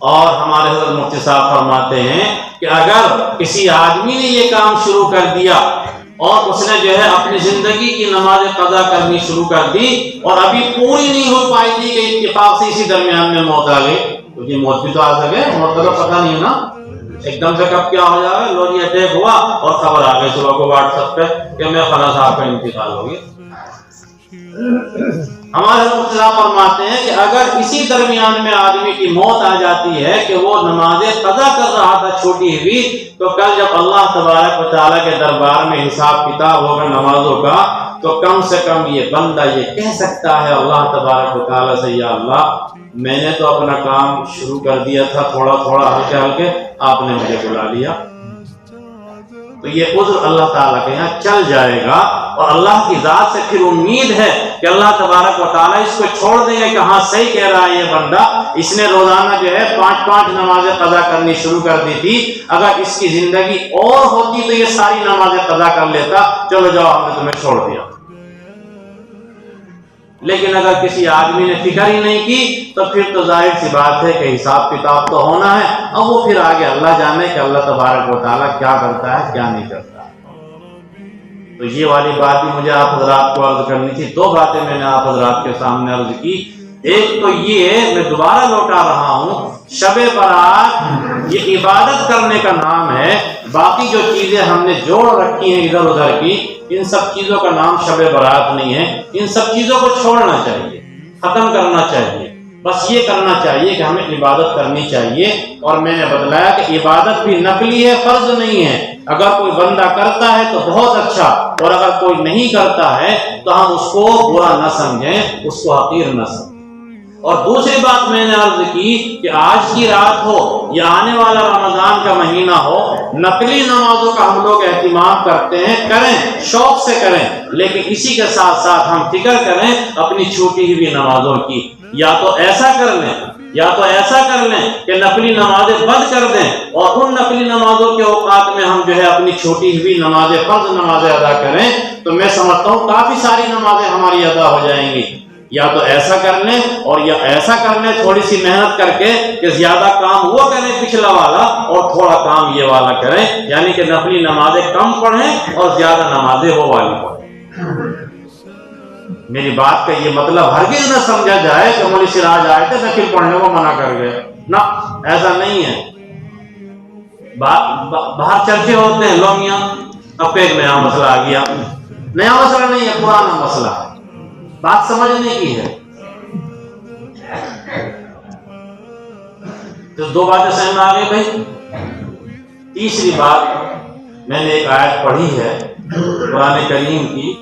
اور ہمارے حضرت مفتی صاحب فرماتے ہیں کہ اگر کسی آدمی نے یہ کام شروع کر دیا اور اس نے جو ہے اپنی زندگی کی نماز قضا کرنی شروع کر دی اور ابھی پوری نہیں ہو پائی تھی کہ اتفاق سے اسی درمیان میں موت آ گئی، کیونکہ موت بھی تو آ سکے، موت کا تو پتہ نہیں ہے نا، ایک دم سے کب کیا ہو جائے، لو جی اٹیک ہوا اور خبر آ گئی صبح کو واٹس ایپ پہ کہ میں فلاں صاحب کا انتقال ہو گیا۔ ہمارے مقتضیٰ فرماتے ہیں کہ اگر اسی درمیان میں آدمی کی موت آ جاتی ہے کہ وہ نمازیں قضا کر رہا تھا چھوٹی ہوئی، تو کل جب اللہ تبارک و تعالیٰ کے دربار میں حساب کتاب ہوگا نمازوں کا، تو کم سے کم یہ بندہ یہ کہہ سکتا ہے اللہ تبارک و تعالیٰ سے، یا اللہ میں نے تو اپنا کام شروع کر دیا تھا تھوڑا تھوڑا ہلکے ہلکے، آپ نے مجھے بلا لیا. تو یہ عذر اللہ تعالیٰ کے یہاں چل جائے گا، اور اللہ کی ذات سے پھر امید ہے کہ اللہ تبارک و تعالیٰ اس کو چھوڑ دیں گے کہ ہاں صحیح کہہ رہا ہے یہ بندہ، اس نے روزانہ جو ہے 5 نمازیں قضا کرنی شروع کر دی تھی، اگر اس کی زندگی اور ہوتی تو یہ ساری نمازیں قضا کر لیتا، چلو جاؤ ہم نے تمہیں چھوڑ دیا. لیکن اگر کسی آدمی نے فکر ہی نہیں کی تو پھر تو ظاہر سی بات ہے کہ حساب کتاب تو ہونا ہے. اب وہ پھر آگے اللہ جانے کہ اللہ تبارک و تعالیٰ کیا کرتا ہے کیا نہیں کرتا. تو یہ والی بات بھی مجھے آپ حضرات کو عرض کرنی تھی. 2 باتیں میں نے آپ حضرات کے سامنے عرض کی. ایک تو یہ میں دوبارہ لوٹا رہا ہوں، شب برات یہ عبادت کرنے کا نام ہے. باقی جو چیزیں ہم نے جوڑ رکھی ہیں ادھر ادھر کی، ان سب چیزوں کا نام شب برات نہیں ہے. ان سب چیزوں کو چھوڑنا چاہیے، ختم کرنا چاہیے. بس یہ کرنا چاہیے کہ ہمیں عبادت کرنی چاہیے. اور میں نے بتلایا کہ عبادت بھی نفلی ہے، فرض نہیں ہے. اگر کوئی بندہ کرتا ہے تو بہت اچھا، اور اگر کوئی نہیں کرتا ہے تو ہم اس کو برا نہ سمجھیں، اس کو حقیر نہ سمجھیں. اور دوسری بات میں نے عرض کی کہ آج کی رات ہو یا آنے والا رمضان کا مہینہ ہو، نفلی نمازوں کا ہم لوگ اہتمام کرتے ہیں، کریں، شوق سے کریں، لیکن اسی کے ساتھ ساتھ ہم فکر کریں اپنی چھوٹی ہوئی نمازوں کی. یا تو ایسا کر لیں کہ نفلی نمازیں بند کر دیں، اور ان نفلی نمازوں کے اوقات میں ہم جو ہے اپنی چھوٹی ہوئی نمازیں، فرض نمازیں ادا کریں، تو میں سمجھتا ہوں کافی ساری نمازیں ہماری ادا ہو جائیں گی. یا تو ایسا کر لیں، اور یا ایسا کر لیں تھوڑی سی محنت کر کے کہ زیادہ کام وہ کریں پچھلا والا اور تھوڑا کام یہ والا کریں، یعنی کہ نفلی نمازیں کم پڑھیں اور زیادہ نمازیں وہ والی پڑھیں. میری بات کا یہ مطلب ہرگز نہ سمجھا جائے کہ مولوی سراج آئے تھے نفل پڑھنے کو منع کر گئے، نہ، ایسا نہیں ہے. باہر چرچے ہوتے ہیں، لو میاں اب ایک نیا مسئلہ آ گیا. نیا مسئلہ نہیں ہے، پرانا مسئلہ ہے، بات سمجھنے کی ہے. تو 2 باتیں سمجھ میں آ گئی بھائی. تیسری بات، میں نے ایک آیت پڑھی ہے قرآن کریم کی،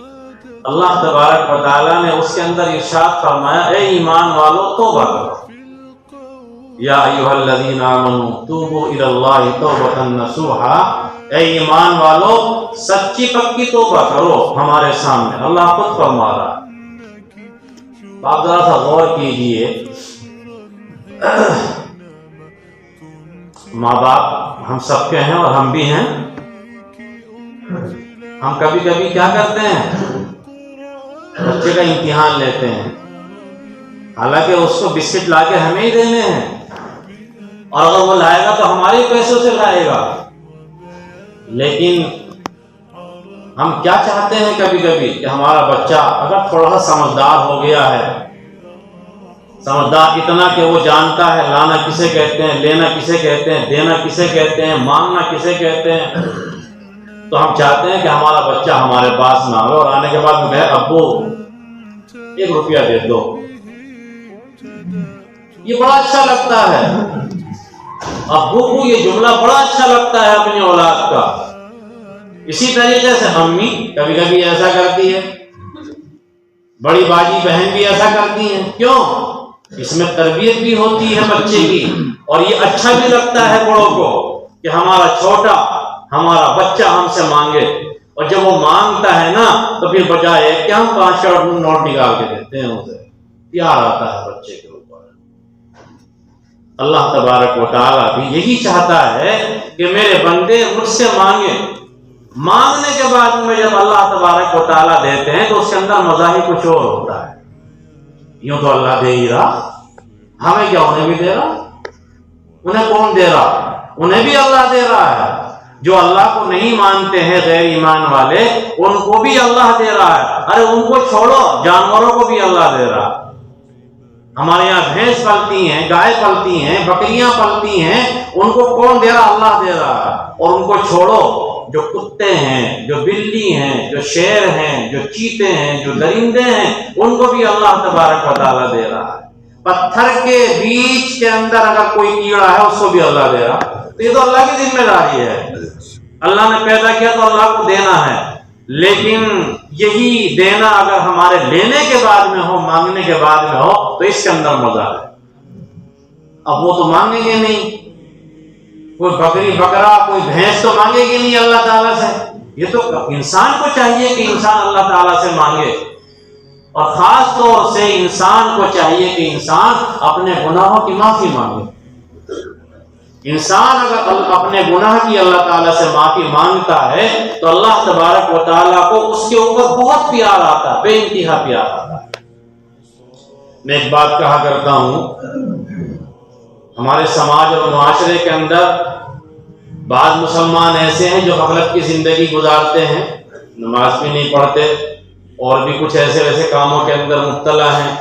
اللہ تبارک و تعالیٰ نے اس کے اندر ارشاد فرمایا، اے ایمان والو توبہ کرو. یا ایھا الذین آمنوا توبوا الی اللہ توبۃ نصوحا، اے ایمان والو سچی پکی توبہ کرو ہمارے سامنے. اللہ خود فرما رہا. آپ ذرا سا غور کیجئے، ماں باپ ہم سب کے ہیں اور ہم بھی ہیں. ہم کبھی کبھی کیا کرتے ہیں، بچے کا امتحان لیتے ہیں، حالانکہ اس کو بسکٹ لا کے ہمیں ہی دینے ہیں، اور اگر وہ لائے گا تو ہمارے پیسوں سے لائے گا. لیکن ہم کیا چاہتے ہیں کبھی کبھی کہ ہمارا بچہ اگر تھوڑا سا سمجھدار ہو گیا ہے، سمجھدار اتنا کہ وہ جانتا ہے لانا کسے کہتے ہیں، لینا کسے کہتے ہیں، دینا کسے کہتے ہیں، مانگنا کسے کہتے ہیں، تو ہم چاہتے ہیں کہ ہمارا بچہ ہمارے پاس نہ ہو، اور آنے کے بعد میں ابو 1 روپیہ دے دو. یہ بڑا اچھا لگتا ہے، ابو کو یہ جملہ بڑا اچھا لگتا ہے اپنی اولاد کا. اسی طریقے سے امی کبھی کبھی ایسا کرتی ہے، بڑی باجی بہن بھی ایسا کرتی ہیں. کیوں؟ اس میں تربیت بھی ہوتی ہے بچے کی، اور یہ اچھا بھی لگتا ہے بڑوں کو کہ ہمارا چھوٹا، ہمارا بچہ ہم سے مانگے. اور جب وہ مانگتا ہے نا تو پھر بجائے کہ ہم 5 کا نوٹ نکال کے دیتے ہیں، اسے پیار آتا ہے بچے کے اوپر. اللہ تبارک و تعالیٰ بھی یہی چاہتا ہے کہ میرے بندے مجھ سے مانگے. مانگنے کے بعد میں جب اللہ تبارک و تعالیٰ دیتے ہیں تو اس کے اندر مزہ ہی کچھ اور ہوتا ہے. یوں تو اللہ دے ہی رہا، ہمیں کیا انہیں بھی دے رہا. انہیں کون دے رہا؟ انہیں بھی اللہ دے رہا ہے. جو اللہ کو نہیں مانتے ہیں غیر ایمان والے، ان کو بھی اللہ دے رہا ہے. ارے ان کو چھوڑو، جانوروں کو بھی اللہ دے رہا ہے. ہمارے یہاں بھینس پلتی ہیں، گائے پلتی ہیں، بکریاں پلتی ہیں، ان کو کون دے رہا؟ اللہ دے رہا ہے. اور ان کو چھوڑو، جو کتے ہیں، جو بلی ہیں، جو شیر ہیں، جو چیتے ہیں، جو درندے ہیں، ان کو بھی اللہ تبارک و تعالیٰ دے رہا ہے۔ پتھر کے بیچ کے اندر اگر کوئی کیڑا ہے اس کو بھی اللہ دے رہا ہے۔ تو یہ تو اللہ کی ذمہ داری ہے، اللہ نے پیدا کیا تو اللہ کو دینا ہے، لیکن یہی دینا اگر ہمارے لینے کے بعد میں ہو، مانگنے کے بعد میں ہو، تو اس کے اندر مزہ ہے۔ اب وہ تو مانگیں گے نہیں، کوئی بکری بکرا کوئی بھینس تو مانگے گی نہیں اللہ تعالیٰ سے۔ یہ تو انسان کو چاہیے کہ انسان اللہ تعالیٰ سے مانگے، اور خاص طور سے انسان کو چاہیے کہ انسان اپنے گناہوں کی معافی مانگے۔ انسان اگر اپنے گناہ کی اللہ تعالیٰ سے معافی مانگتا ہے تو اللہ تبارک و تعالیٰ کو اس کے اوپر بہت پیار آتا ہے، بے انتہا پیار آتا ہے۔ میں ایک بات کہا کرتا ہوں، ہمارے سماج اور معاشرے کے اندر بعض مسلمان ایسے ہیں جو غفلت کی زندگی گزارتے ہیں، نماز بھی نہیں پڑھتے، اور بھی کچھ ایسے ویسے کاموں کے اندر مبتلا ہیں،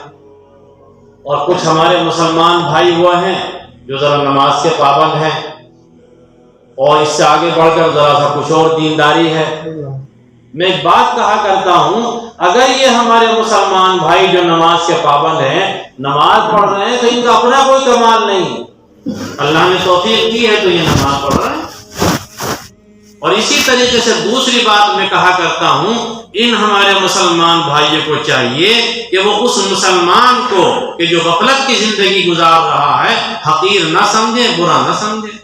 اور کچھ ہمارے مسلمان بھائی وہ ہیں جو ذرا نماز کے پابند ہیں، اور اس سے آگے بڑھ کر ذرا سا کچھ اور دینداری ہے۔ میں ایک بات کہا کرتا ہوں، اگر یہ ہمارے مسلمان بھائی جو نماز کے پابند ہیں، نماز پڑھ رہے ہیں، تو ان کا اپنا کوئی کمال نہیں، اللہ نے توفیق دی ہے تو یہ نماز پڑھ رہے ہیں۔ اور اسی طریقے سے دوسری بات میں کہا کرتا ہوں، ان ہمارے مسلمان بھائیوں کو چاہیے کہ وہ اس مسلمان کو کہ جو غفلت کی زندگی گزار رہا ہے حقیر نہ سمجھے، برا نہ سمجھے،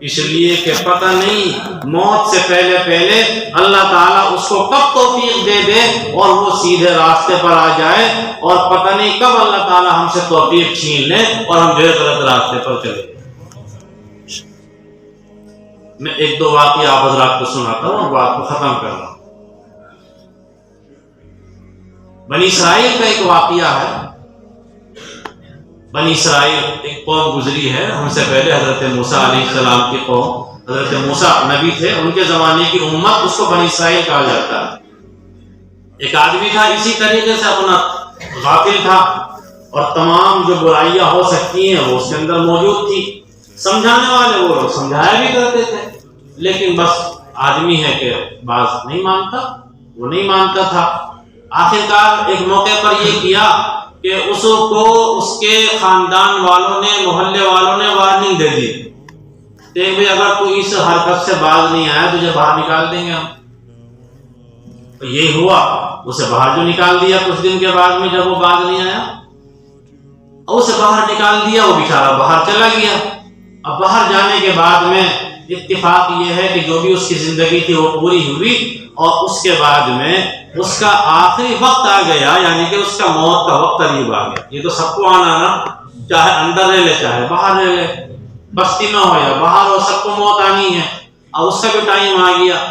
اس لیے کہ پتہ نہیں موت سے پہلے اللہ تعالیٰ اس کو کب توفیق دے دے اور وہ سیدھے راستے پر آ جائے، اور پتہ نہیں کب اللہ تعالیٰ ہم سے توفیق چھین لے اور ہم جو غلط راستے پر چلے۔ میں ایک دو واقعہ آپ حضرات کو سناتا ہوں اور بات کو ختم کر رہا ہوں۔ بنی اسرائیل کا ایک واقعہ ہے۔ بنی اسرائیل ایک قوم گزری ہے ہم سے پہلے، حضرت موسیٰ علیہ السلام کی قوم، حضرت موسیٰ نبی تھے، ان کے زمانے کی امت، اس کو بنی اسرائیل کہا جاتا ہے۔ ایک آدمی تھا اسی طریقے سے اپنا غافل تھا، اور تمام جو برائیاں ہو سکتی ہیں وہ اس کے اندر موجود تھی۔ سمجھانے والے وہ لوگ سمجھایا بھی کرتے تھے، لیکن بس آدمی ہے کہ بات نہیں مانتا، وہ نہیں مانتا تھا۔ آخرکار ایک موقع پر یہ کیا کہ اس کو اس کے خاندان والوں نے، محلے والوں نے وارننگ دے دی کہ بھئی اگر تو اس حرکت سے باز نہیں آیا تجھے باہر نکال دیں گے ہم۔ تو یہ ہوا، اسے باہر جو نکال دیا کچھ دن کے بعد میں، جب وہ باز نہیں آیا اور اسے باہر نکال دیا، وہ بیچارہ باہر چلا گیا۔ اب باہر جانے کے بعد میں اتفاق یہ ہے کہ جو بھی اس کی زندگی تھی وہ پوری ہوئی، اور اس کے بعد میں اس کا آخری وقت آ گیا، یعنی کہ اس کا موت کا وقت قریب آ گیا۔ یہ تو سب کو آنا نا، چاہے اندر رہ لے چاہے باہر رہ لے، بستی میں ہو یا باہر ہو، سب کو موت آنی ہے، اور اس کا بھی ٹائم آ گیا۔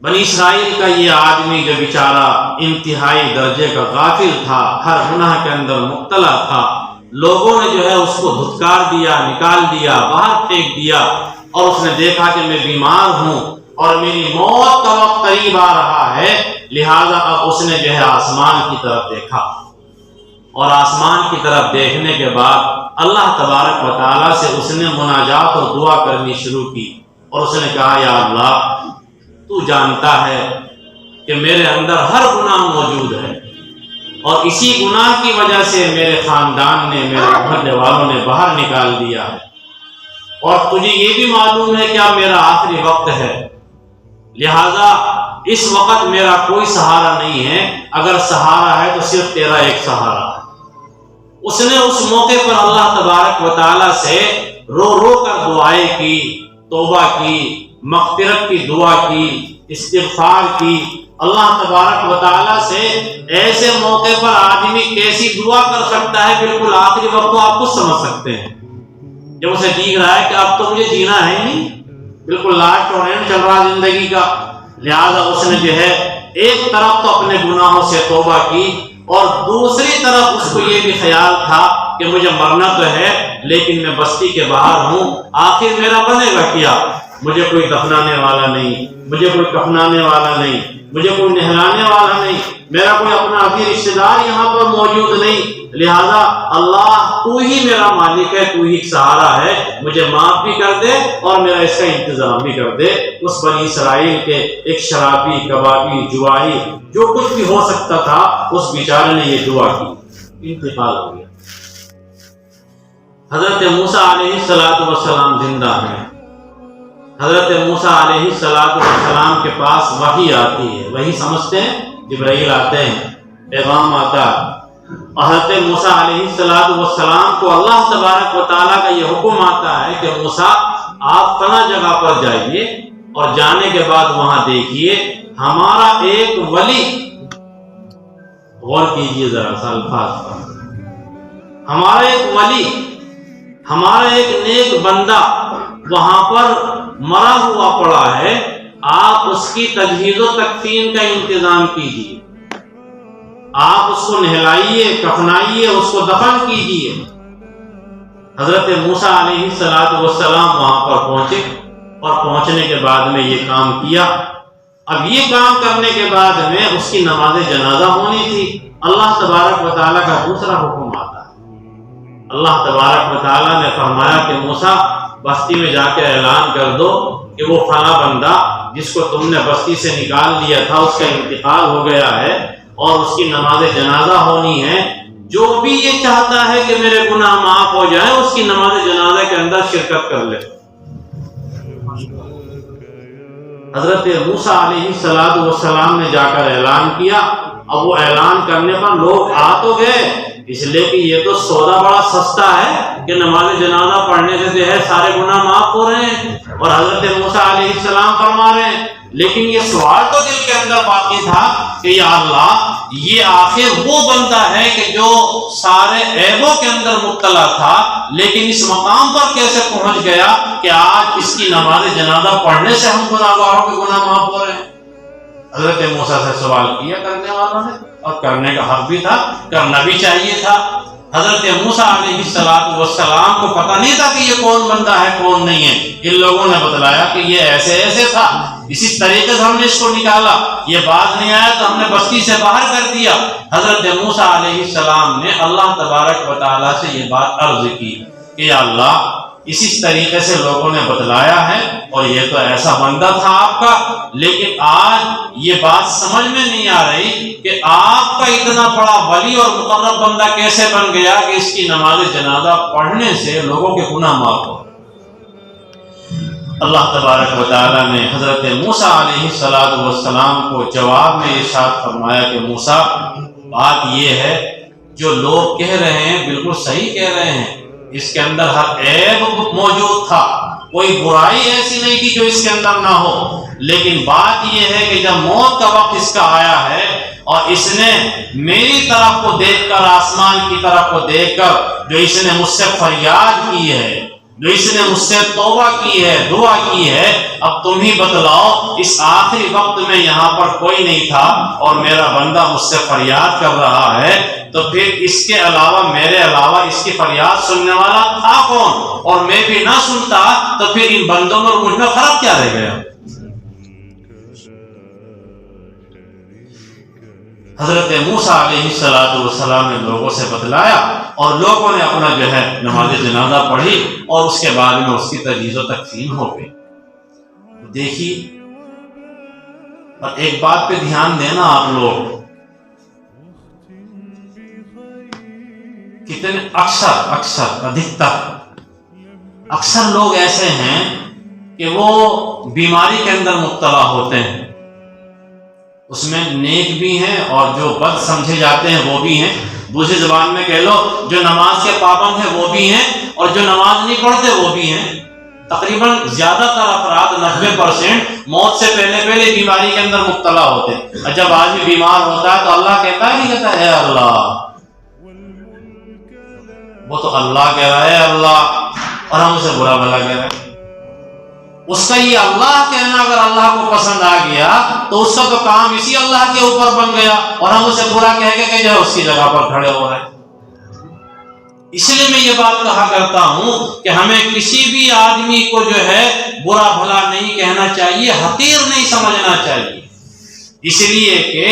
بنی اسرائیل کا یہ آدمی جو بیچارہ انتہائی درجے کا غافل تھا، ہر گناہ کے اندر مبتلا تھا، لوگوں نے جو ہے اس کو دھتکار دیا، نکال دیا، باہر پھینک دیا، اور اس نے دیکھا کہ میں بیمار ہوں اور میری موت کا وقت قریب آ رہا ہے، لہذا اب اس نے جو ہے آسمان کی طرف دیکھا، اور آسمان کی طرف دیکھنے کے بعد اللہ تبارک و تعالیٰ سے اس نے مناجات اور دعا کرنی شروع کی، اور اس نے کہا یا اللہ تو جانتا ہے کہ میرے اندر ہر گناہ موجود ہے، اور اسی گناہ کی وجہ سے میرے خاندان نے، میرے محلے والوں نے باہر نکال دیا ہے، اور تجھے یہ بھی معلوم ہے کہ اب میرا آخری وقت ہے، لہذا اس وقت میرا کوئی سہارا نہیں ہے، اگر سہارا ہے تو صرف تیرا ایک سہارا ہے۔ اس نے اس موقع پر اللہ تبارک و تعالیٰ سے رو رو کر دعائیں کی، توبہ کی، مغفرت کی دعا کی، استغفار کی۔ اللہ تبارک و تعالیٰ سے ایسے موقع پر آدمی کیسی دعا کر سکتا ہے، بالکل آخری وقت تو آپ خود سمجھ سکتے ہیں، جب اسے دیکھ رہا ہے کہ اب تو مجھے جینا ہے نہیں، بالکل لاسٹ اور اینڈ چل رہا زندگی کا، لہذا اس نے جو ہے ایک طرف تو اپنے گناہوں سے توبہ کی، اور دوسری طرف اس کو یہ بھی خیال تھا کہ مجھے مرنا تو ہے لیکن میں بستی کے باہر ہوں، آخر میرا بنے گا کیا، مجھے کوئی دفنانے والا نہیں، مجھے کوئی کفنانے والا نہیں، مجھے کوئی نہلانے والا نہیں، میرا کوئی اپنا ابھی رشتہ دار یہاں پر موجود نہیں، لہذا اللہ تو ہی میرا مالک ہے، تو ہی سہارا ہے، مجھے معاف بھی کر دے اور میرا اس کا انتظام بھی کر دے۔ اس بنی اسرائیل کے ایک شرابی، کبابی، جوائی، جو کچھ بھی ہو سکتا تھا، اس بیچارے نے یہ دعا کی، انتقال ہو گیا۔ حضرت موسیٰ علیہ السلام زندہ ہیں۔ حضرت موسیٰ علیہ السلام کے پاس وحی آتی ہے، وحی سمجھتے ہیں، جبرائیل آتے ہیں، پیغام آتا ہے۔ حضرت موسیٰ علیہ السلام کو اللہ تبارک و تعالیٰ کا یہ حکم آتا ہے کہ موسیٰ آپ فلاں جگہ پر جائیے، اور جانے کے بعد وہاں دیکھیے ہمارا ایک ولی، غور کیجئے ذرا سا الفاظ پر، ہمارا ایک ولی، ہمارا ایک نیک بندہ وہاں پر مرا ہوا پڑا ہے، آپ اس کی تجہیز و تکفین کا انتظام کیجئے، آپ اس کو نہلائیے، کفنائیے، اس کو دفن کیجئے۔ حضرت موسیٰ علیہ السلام وہاں پر پہنچے، اور پہنچنے کے بعد میں یہ کام کیا۔ اب یہ کام کرنے کے بعد میں اس کی نماز جنازہ ہونی تھی۔ اللہ تبارک و تعالیٰ کا دوسرا حکم آتا ہے، اللہ تبارک و تعالیٰ نے فرمایا کہ موسیٰ بستی میں جا کے اعلان کر دو کہ وہ فلاں بندہ جس کو تم نے بستی سے نکال لیا تھا، اس کا انتقال ہو گیا ہے اور اس کی نماز جنازہ ہونی ہے، جو بھی یہ چاہتا ہے کہ میرے گناہ معاف ہو جائیں، اس کی نماز جنازہ کے اندر شرکت کر لے۔ حضرت موسیٰ علیہ السلام نے جا کر اعلان کیا۔ اب وہ اعلان کرنے پر لوگ آ تو گئے، اس لیے کہ یہ تو سودا بڑا سستا ہے کہ نماز جنازہ پڑھنے سے جو ہے سارے گناہ معاف ہو رہے ہیں، اور حضرت موسیٰ علیہ السلام فرما رہے ہیں، لیکن یہ سوال تو دل کے اندر باقی تھا کہ یا اللہ، یہ آخر وہ بندہ ہے کہ جو سارے عیبوں کے اندر مبتلا تھا، لیکن اس مقام پر کیسے پہنچ گیا کہ آج اس کی نماز جنازہ پڑھنے سے ہم گناہگاروں کے گناہ معاف ہو رہے ہیں۔ حضرت موسیٰ سے سوال کیا کرنے والوں نے، اور کرنے کا حق بھی تھا، کرنا بھی چاہیے تھا۔ حضرت موسیٰ علیہ السلام کو پتہ نہیں تھا کہ یہ کون بندہ ہے کون نہیں ہے، ان لوگوں نے بتلایا کہ یہ ایسے ایسے تھا، اسی طریقے سے ہم نے اس کو نکالا، یہ بات نہیں آیا تو ہم نے بستی سے باہر کر دیا۔ حضرت موسیٰ علیہ السلام نے اللہ تبارک و تعالیٰ سے یہ بات عرض کی کہ یا اللہ، اسی طریقے سے لوگوں نے بتلایا ہے، اور یہ تو ایسا بندہ تھا آپ کا، لیکن آج یہ بات سمجھ میں نہیں آ رہی کہ آپ کا اتنا بڑا ولی اور مقرب بندہ کیسے بن گیا کہ اس کی نماز جنازہ پڑھنے سے لوگوں کے گناہ معاف ہو۔ اللہ تبارک و تعالیٰ نے حضرت موسیٰ علیہ السلام کو جواب میں ارشاد فرمایا کہ موسیٰ، بات یہ ہے جو لوگ کہہ رہے ہیں بالکل صحیح کہہ رہے ہیں، اس کے اندر ہر عیب موجود تھا، کوئی برائی ایسی نہیں تھی جو اس کے اندر نہ ہو، لیکن بات یہ ہے کہ جب موت کا وقت اس کا آیا ہے اور اس نے میری طرف کو دیکھ کر، آسمان کی طرف کو دیکھ کر جو اس نے مجھ سے فریاد کی ہے، جو اس نے مجھ سے توبہ کی ہے، دعا کی ہے، اب تم ہی بتلاؤ، اس آخری وقت میں یہاں پر کوئی نہیں تھا اور میرا بندہ مجھ سے فریاد کر رہا ہے، تو پھر اس کے علاوہ، میرے علاوہ اس کی فریاد سننے والا تھا کون؟ اور میں بھی نہ سنتا تو پھر ان بندوں میں اور مجھ میں فرق کیا رہ گیا؟ حضرت موسیٰ علیہ السلام نے لوگوں سے بتلایا، اور لوگوں نے اپنا جو ہے نماز جنازہ پڑھی، اور اس کے بعد میں اس کی تجہیز و تکفین ہو گئی۔ دیکھیے، اور ایک بات پہ دھیان دینا آپ لوگ، کتنے اکثر لوگ ایسے ہیں کہ وہ بیماری کے اندر مبتلا ہوتے ہیں، اس میں نیک بھی ہیں اور جو بد سمجھے جاتے ہیں وہ بھی ہیں، دوسری زبان میں کہہ لو جو نماز کے پابند ہیں وہ بھی ہیں، اور جو نماز نہیں پڑھتے وہ بھی ہیں۔ تقریباً زیادہ تر افراد 90% موت سے پہلے بیماری کے اندر مبتلا ہوتے ہیں، اور جب آدمی بیمار ہوتا ہے تو اللہ کہتا ہے، نہیں کہتا ہے اے اللہ، وہ تو اللہ کہہ رہا ہے اللہ، اور ہم اسے برا بھلا کہہ رہے ہیں۔ اس کا یہ اللہ کہنا اگر اللہ کو پسند آ گیا تو اس کا تو کام اسی اللہ کے اوپر بن گیا، اور ہم اسے برا کہہ کے کہ جو ہے اس کی جگہ پر کھڑے ہو رہے ہیں۔ اس لیے میں یہ بات کہا کرتا ہوں کہ ہمیں کسی بھی آدمی کو جو ہے برا بھلا نہیں کہنا چاہیے، حقیر نہیں سمجھنا چاہیے، اس لیے کہ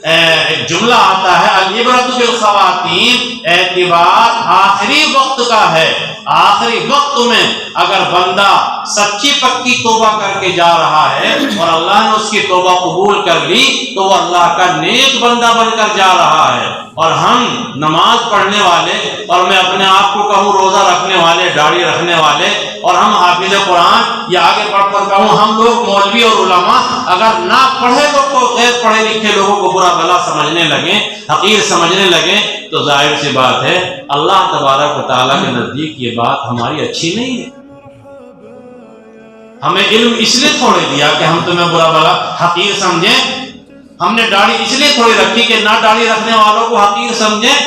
ایک جملہ آتا ہے العبرۃ بالخواتین، اعتبار آخری وقت کا ہے۔ آخری وقت میں اگر بندہ سچی پکی توبہ کر کے جا رہا ہے اور اللہ نے اس کی توبہ قبول کر لی تو وہ اللہ کا نیک بندہ بن کر جا رہا ہے۔ اور ہم نماز پڑھنے والے، اور میں اپنے آپ کو کہوں روزہ رکھنے والے، داڑھی رکھنے والے، اور ہم حافظ قرآن یا آگے بڑھ کر کہوں ہم لوگ مولوی اور علماء، اگر نہ پڑھے لوگ کو، غیر پڑھے لکھے لوگوں کو برا بھلا سمجھنے لگیں، حقیر سمجھنے لگیں، تو ظاہر سی بات ہے اللہ تبارک و تعالیٰ کے نزدیک یہ بات ہماری اچھی نہیں ہے۔ ہمیں علم اس لیے تھوڑے دیا کہ ہم تمہیں برا بھلا حقیر سمجھیں، ہم نے داڑھی اس لیے تھوڑی رکھی کہ نہ داڑھی رکھنے والوں کو حقیر سمجھیں،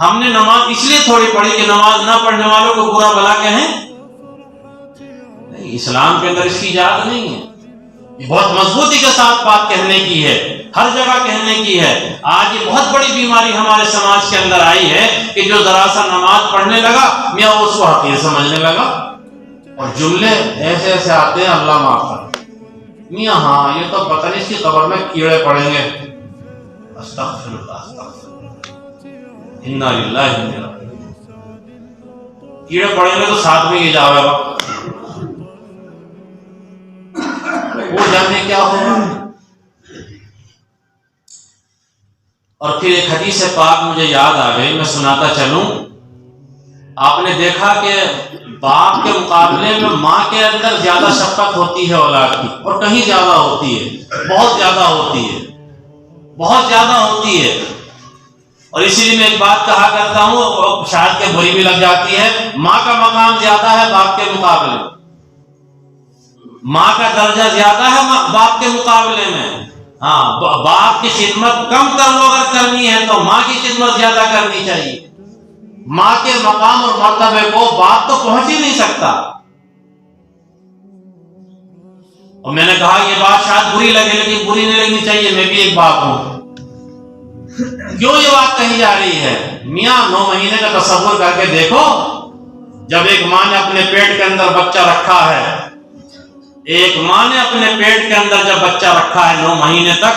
ہم نے نماز اس لیے تھوڑی پڑھی کہ نماز نہ پڑھنے والوں کو برا بھلا کہیں۔ نہیں، اسلام کے اندر اس کی اجازت نہیں ہے، بہت مضبوطی کے ساتھ بات کہنے کی ہے، ہر جگہ کہنے کی ہے۔ آج یہ بہت بڑی بیماری ہمارے سماج کے اندر آئی ہے کہ جو ذرا سا نماز پڑھنے لگا میاں اس کو حقیر سمجھنے لگا، اور جملے ایسے ایسے آتے ہیں اللہ معاف کر میاں ہاں یہ تو پتہ نہیں اس کی قبر میں کیڑے پڑیں گے، استغفر اللہ استغفر اللہ، انا للہ و انا الیہ راجعون۔ کیڑے پڑیں گے تو ساتھ میں یہ جاوے گا، وہ جانے کیا ہوگا۔ اور پھر ایک حدیث پاک مجھے یاد آ گئی، میں سناتا چلوں۔ آپ نے دیکھا کہ باپ کے مقابلے میں ماں کے اندر زیادہ شفقت ہوتی ہے اولاد کی، اور کہیں زیادہ ہوتی ہے، بہت زیادہ ہوتی ہے، بہت زیادہ ہوتی ہے۔ اور اسی لیے میں ایک بات کہا کرتا ہوں، شاید کہ بری بھی لگ جاتی ہے، ماں کا مقام زیادہ ہے باپ کے مقابلے، ماں کا درجہ زیادہ ہے باپ کے مقابلے میں۔ ہاں، باپ کی خدمت کم کر لو اگر کرنی ہے تو ماں کی خدمت زیادہ کرنی چاہیے۔ ماں کے مقام اور مرتبے کو باپ تو پہنچ ہی نہیں سکتا۔ اور میں نے کہا یہ بات شاید بری لگے، لیکن بری نہیں لگنی چاہیے، میں بھی ایک باپ ہوں۔ کیوں یہ بات کہی جا رہی ہے؟ میاں 9 مہینے کا تصور کر کے دیکھو، جب ایک ماں نے اپنے پیٹ کے اندر بچہ رکھا ہے، ایک ماں نے اپنے پیٹ کے اندر جب بچہ رکھا ہے 9 مہینے تک،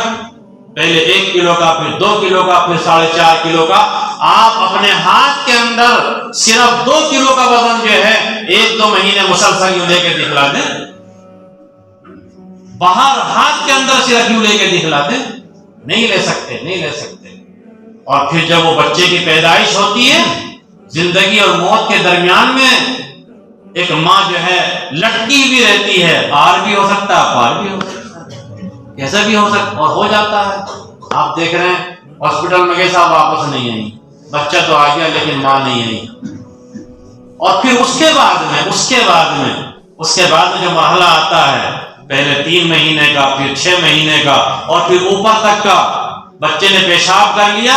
پہلے 1 کلو کا، پھر 2 کلو کا، پھر 4.5 کلو کا، آپ اپنے ہاتھ کے اندر صرف 2 کلو کا وزن جو ہے 1-2 مہینے مسلسل یوں لے کے دکھلا دیں، باہر ہاتھ کے اندر صرف یوں لے کے دکھلا دیں، نہیں لے سکتے، نہیں لے سکتے۔ اور پھر جب وہ بچے کی پیدائش ہوتی ہے، زندگی اور موت کے درمیان میں ایک ماں جو ہے لٹکی بھی رہتی ہے، پار بھی ہو سکتا ہے، پار بھی ہو سکتا ہے، کیسا بھی ہو سکتا اور ہو جاتا ہے۔ آپ دیکھ رہے ہیں ہاسپٹل میں کیسا واپس نہیں آئی، بچہ تو آ گیا لیکن ماں نہیں آئی۔ اور پھر اس کے بعد میں جو مرحلہ آتا ہے، پہلے 3 مہینے کا، پھر 6 مہینے کا، اور پھر اوپر تک کا، بچے نے پیشاب کر لیا،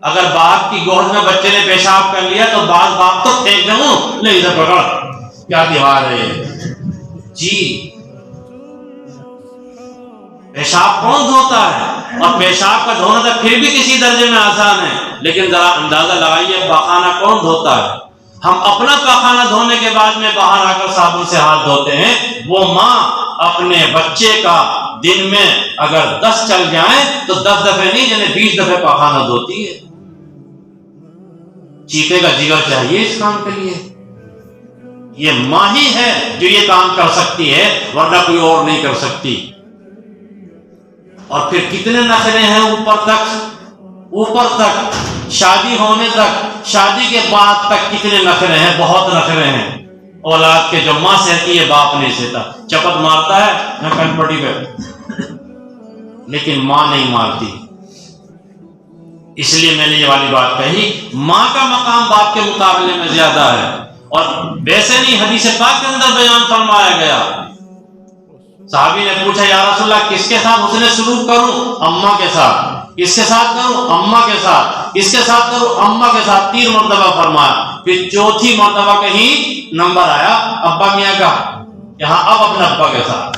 اگر باپ کی گود میں بچے نے پیشاب کر لیا تو بعض باپ تو پھینک دوں، نہیں ادھر پکڑ، کیا تہوار ہے جی۔ پیشاب کون دھوتا ہے؟ اور پیشاب کا دھونا تو پھر بھی کسی درجے میں آسان ہے، لیکن ذرا اندازہ لگائیے پاخانہ کون دھوتا ہے؟ ہم اپنا پاخانہ دھونے کے بعد میں باہر آ کر صابن سے ہاتھ دھوتے ہیں، وہ ماں اپنے بچے کا دن میں اگر 10 چل جائیں تو 10 دفعے نہیں یعنی 20 دفعے پاخانہ دھوتی ہے۔ چیتے کا جگر چاہیے اس کام کے لیے، یہ ماں ہی ہے جو یہ کام کر سکتی ہے، ورنہ کوئی اور نہیں کر سکتی۔ اور پھر کتنے نخرے ہیں اوپر تک، شادی ہونے تک، شادی کے بعد تک کتنے نخرے ہیں، بہت نخرے ہیں۔ اولاد کے جو ماں سہتی ہے باپ نہیں سہتا، چپت مارتا ہے کنپٹی پہ، لیکن ماں نہیں مارتی۔ اس لیے میں نے یہ والی بات کہی، ماں کا مقام باپ کے مقابلے میں زیادہ ہے۔ اور ویسے نہیں، حدیث پاک کے اندر بیان فرمایا گیا، صحابی نے پوچھا یا رسول اللہ کس کے ساتھ حسن سلوک کروں؟ اماں کے ساتھ۔ کس کے ساتھ کروں؟ اماں کے ساتھ۔ کس کے ساتھ کروں؟ اماں کے ساتھ۔ 3 مرتبہ فرمایا، پھر چوتھی مرتبہ کہیں نمبر آیا ابا میاں کا، یہاں اب اپنے ابا کے ساتھ۔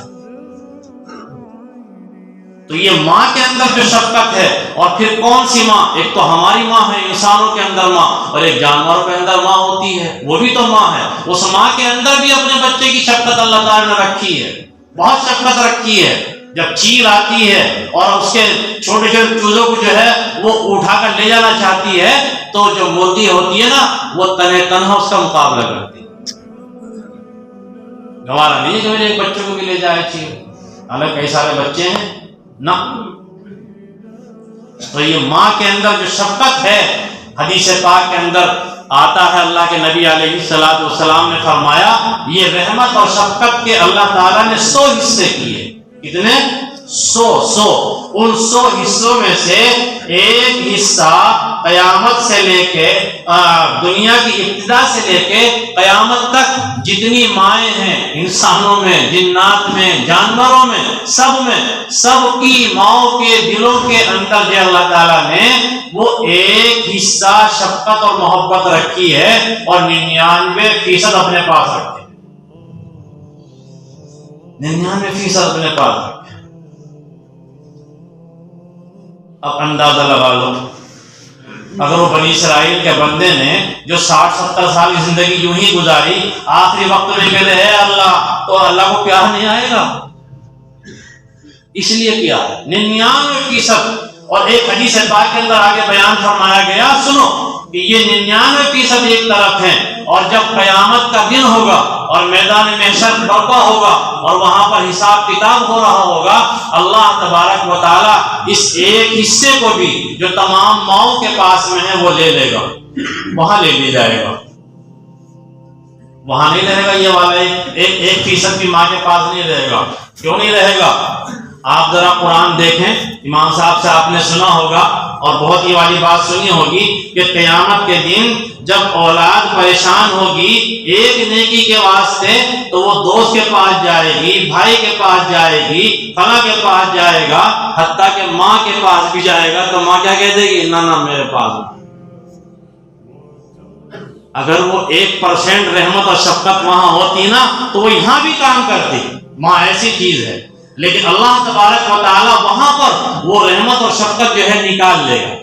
تو یہ ماں کے اندر جو شفقت ہے، اور پھر کون سی ماں؟ ایک تو ہماری ماں ہے، انسانوں کے اندر ماں، اور ایک جانوروں کے اندر ماں ہوتی ہے، وہ بھی تو ماں ہے۔ اس ماں کے اندر بھی اپنے بچے کی شفقت اللہ تعالیٰ نے رکھی ہے، بہت شفقت رکھی ہے۔ جب چیل آتی ہے اور اس کے چھوٹے چھوٹے چوزوں کو جو ہے وہ اٹھا کر لے جانا چاہتی ہے، تو جو مرغی ہوتی ہے نا، وہ تنہا اس کا مقابلہ کرتی ہے، گوارا نہیں ہے کہ میرے ایک بچے کو بھی لے جائے چیل، حالانکہ کئی سارے بچے ہیں نا۔ تو یہ ماں کے اندر جو شفقت ہے، حدیث پاک کے اندر آتا ہے، اللہ کے نبی علیہ الصلوۃ والسلام نے فرمایا یہ رحمت اور شفقت کے اللہ تعالیٰ نے 100 حصے کیے۔ کتنے؟ 100۔ ان 100 حصوں میں سے ایک حصہ قیامت سے لے کے دنیا کی ابتدا سے لے کے قیامت تک جتنی مائیں ہیں انسانوں میں، جنات میں، جانوروں میں، سب کی ماؤں کے دلوں کے اندر جو اللہ تعالیٰ نے وہ ایک حصہ شفقت اور محبت رکھی ہے، اور 99% اپنے پاس رکھے، 99% اپنے پاس رکھے۔ اب اندازہ لگا لو، اگر وہ بنی اسرائیل کے بندے نے جو 60-70 سال کی زندگی یوں ہی گزاری، آخری وقت میں کہتے ہیں اللہ، تو اللہ کو پیار نہیں آئے گا؟ اس لیے کیا 99%۔ اور ایک حدیث پاک کے اندر آگے بیان فرمایا گیا، سنو کہ یہ 99% ایک طرف ہیں، اور جب قیامت کا دن ہوگا اور میدان محشر برپا ہوگا اور وہاں پر حساب کتاب ہو رہا ہوگا، اللہ تبارک و تعالیٰ اس ایک حصے کو بھی جو تمام ماؤں کے پاس میں ہے وہ لے لے گا، وہاں لے لیا جائے گا، وہاں نہیں رہے گا۔ یہ والا 1% بھی ماں کے پاس نہیں رہے گا۔ کیوں نہیں رہے گا؟ آپ ذرا قرآن دیکھیں، امام صاحب سے آپ نے سنا ہوگا اور بہت ہی والی بات سنی ہوگی کہ قیامت کے دن جب اولاد پریشان ہوگی ایک نیکی کے واسطے، تو وہ دوست کے پاس جائے گی، بھائی کے پاس جائے گی، فلاں کے پاس جائے گا، حتیٰ کہ ماں کے پاس بھی جائے گا، تو ماں کیا کہہ دے گی؟ نہ میرے پاس۔ اگر وہ 1% رحمت اور شفقت وہاں ہوتی نا، تو وہ یہاں بھی کام کرتی۔ ماں ایسی چیز ہے، لیکن اللہ تبارک و تعالیٰ وہاں پر وہ رحمت اور شفقت جو ہے نکال لے گا،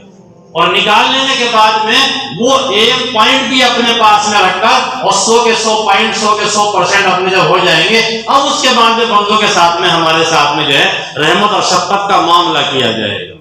اور نکال لینے کے بعد میں وہ 1 پوائنٹ بھی اپنے پاس میں رکھ کر، اور 100 کے 100 پوائنٹ، 100 کے 100% اپنے جب ہو جائیں گے، اب اس کے بعد میں بندوں کے ساتھ میں، ہمارے ساتھ میں جو ہے رحمت اور شفقت کا معاملہ کیا جائے گا۔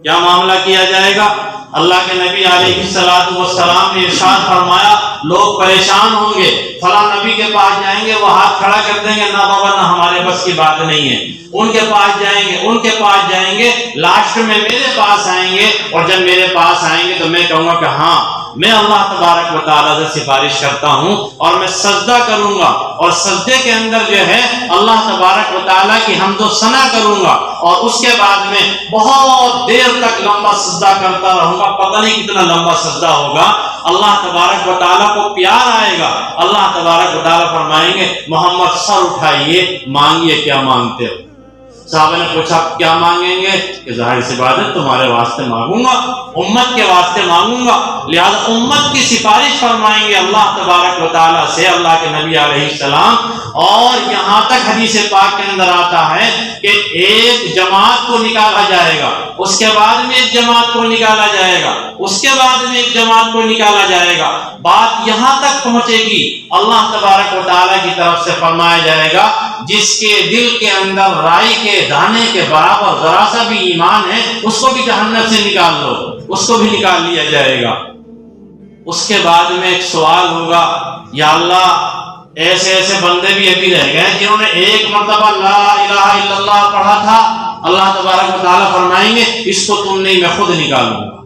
کیا معاملہ کیا جائے گا؟ اللہ کے نبی علیہ الصلوۃ والسلام نے ارشاد فرمایا، لوگ پریشان ہوں گے، فلاں نبی کے پاس جائیں گے، وہ ہاتھ کھڑا کر دیں گے، نہ بابا نہ ہمارے بس کی بات نہیں ہے، ان کے پاس جائیں گے، ان کے پاس جائیں گے، لاسٹ میں میرے پاس آئیں گے، اور جب میرے پاس آئیں گے تو میں کہوں گا کہ ہاں میں اللہ تبارک و تعالیٰ سے سفارش کرتا ہوں، اور میں سجدہ کروں گا، اور سجدے کے اندر جو ہے اللہ تبارک و تعالیٰ کی حمد و ثنا کروں گا، اور اس کے بعد میں بہت دیر تک لمبا سجدہ کرتا رہوں گا، پتہ نہیں کتنا لمبا سجدہ ہوگا۔ اللہ تبارک و تعالیٰ کو پیار آئے گا، اللہ تبارک و تعالیٰ فرمائیں گے محمد سر اٹھائیے، مانگیے کیا مانگتے ہو۔ صحابہ نے پوچھا کیا مانگیں گے؟ کہ ظاہر سی بات ہے تمہارے واسطے مانگوں گا، امت کے واسطے مانگوں گا، لہذا امت کی سفارش فرمائیں گے اللہ تبارک و تعالیٰ سے، اللہ کے نبی علیہ السلام۔ اور یہاں تک حدیث پاک کے اندر آتا ہے کہ ایک جماعت کو نکالا جائے گا، اس کے بعد میں ایک جماعت کو نکالا جائے گا، اس کے بعد میں ایک جماعت کو نکالا جائے گا، بات یہاں تک پہنچے گی اللہ تبارک و تعالیٰ کی طرف سے فرمایا جائے گا جس کے دل کے اندر رائی کے دانے کے برابر ذرا سا بھی ایمان ہے، اس کو بھی جہنم سے نکال لو، اس کو بھی نکال لیا جائے گا۔ اس کے بعد میں ایک سوال ہوگا، یا اللہ ایسے ایسے بندے بھی ابھی رہ گئے جنہوں نے ایک مرتبہ لا الہ الا اللہ پڑھا تھا، اللہ تبارک و تعالیٰ فرمائیں گے اس کو تم نہیں، میں خود نکالوں گا،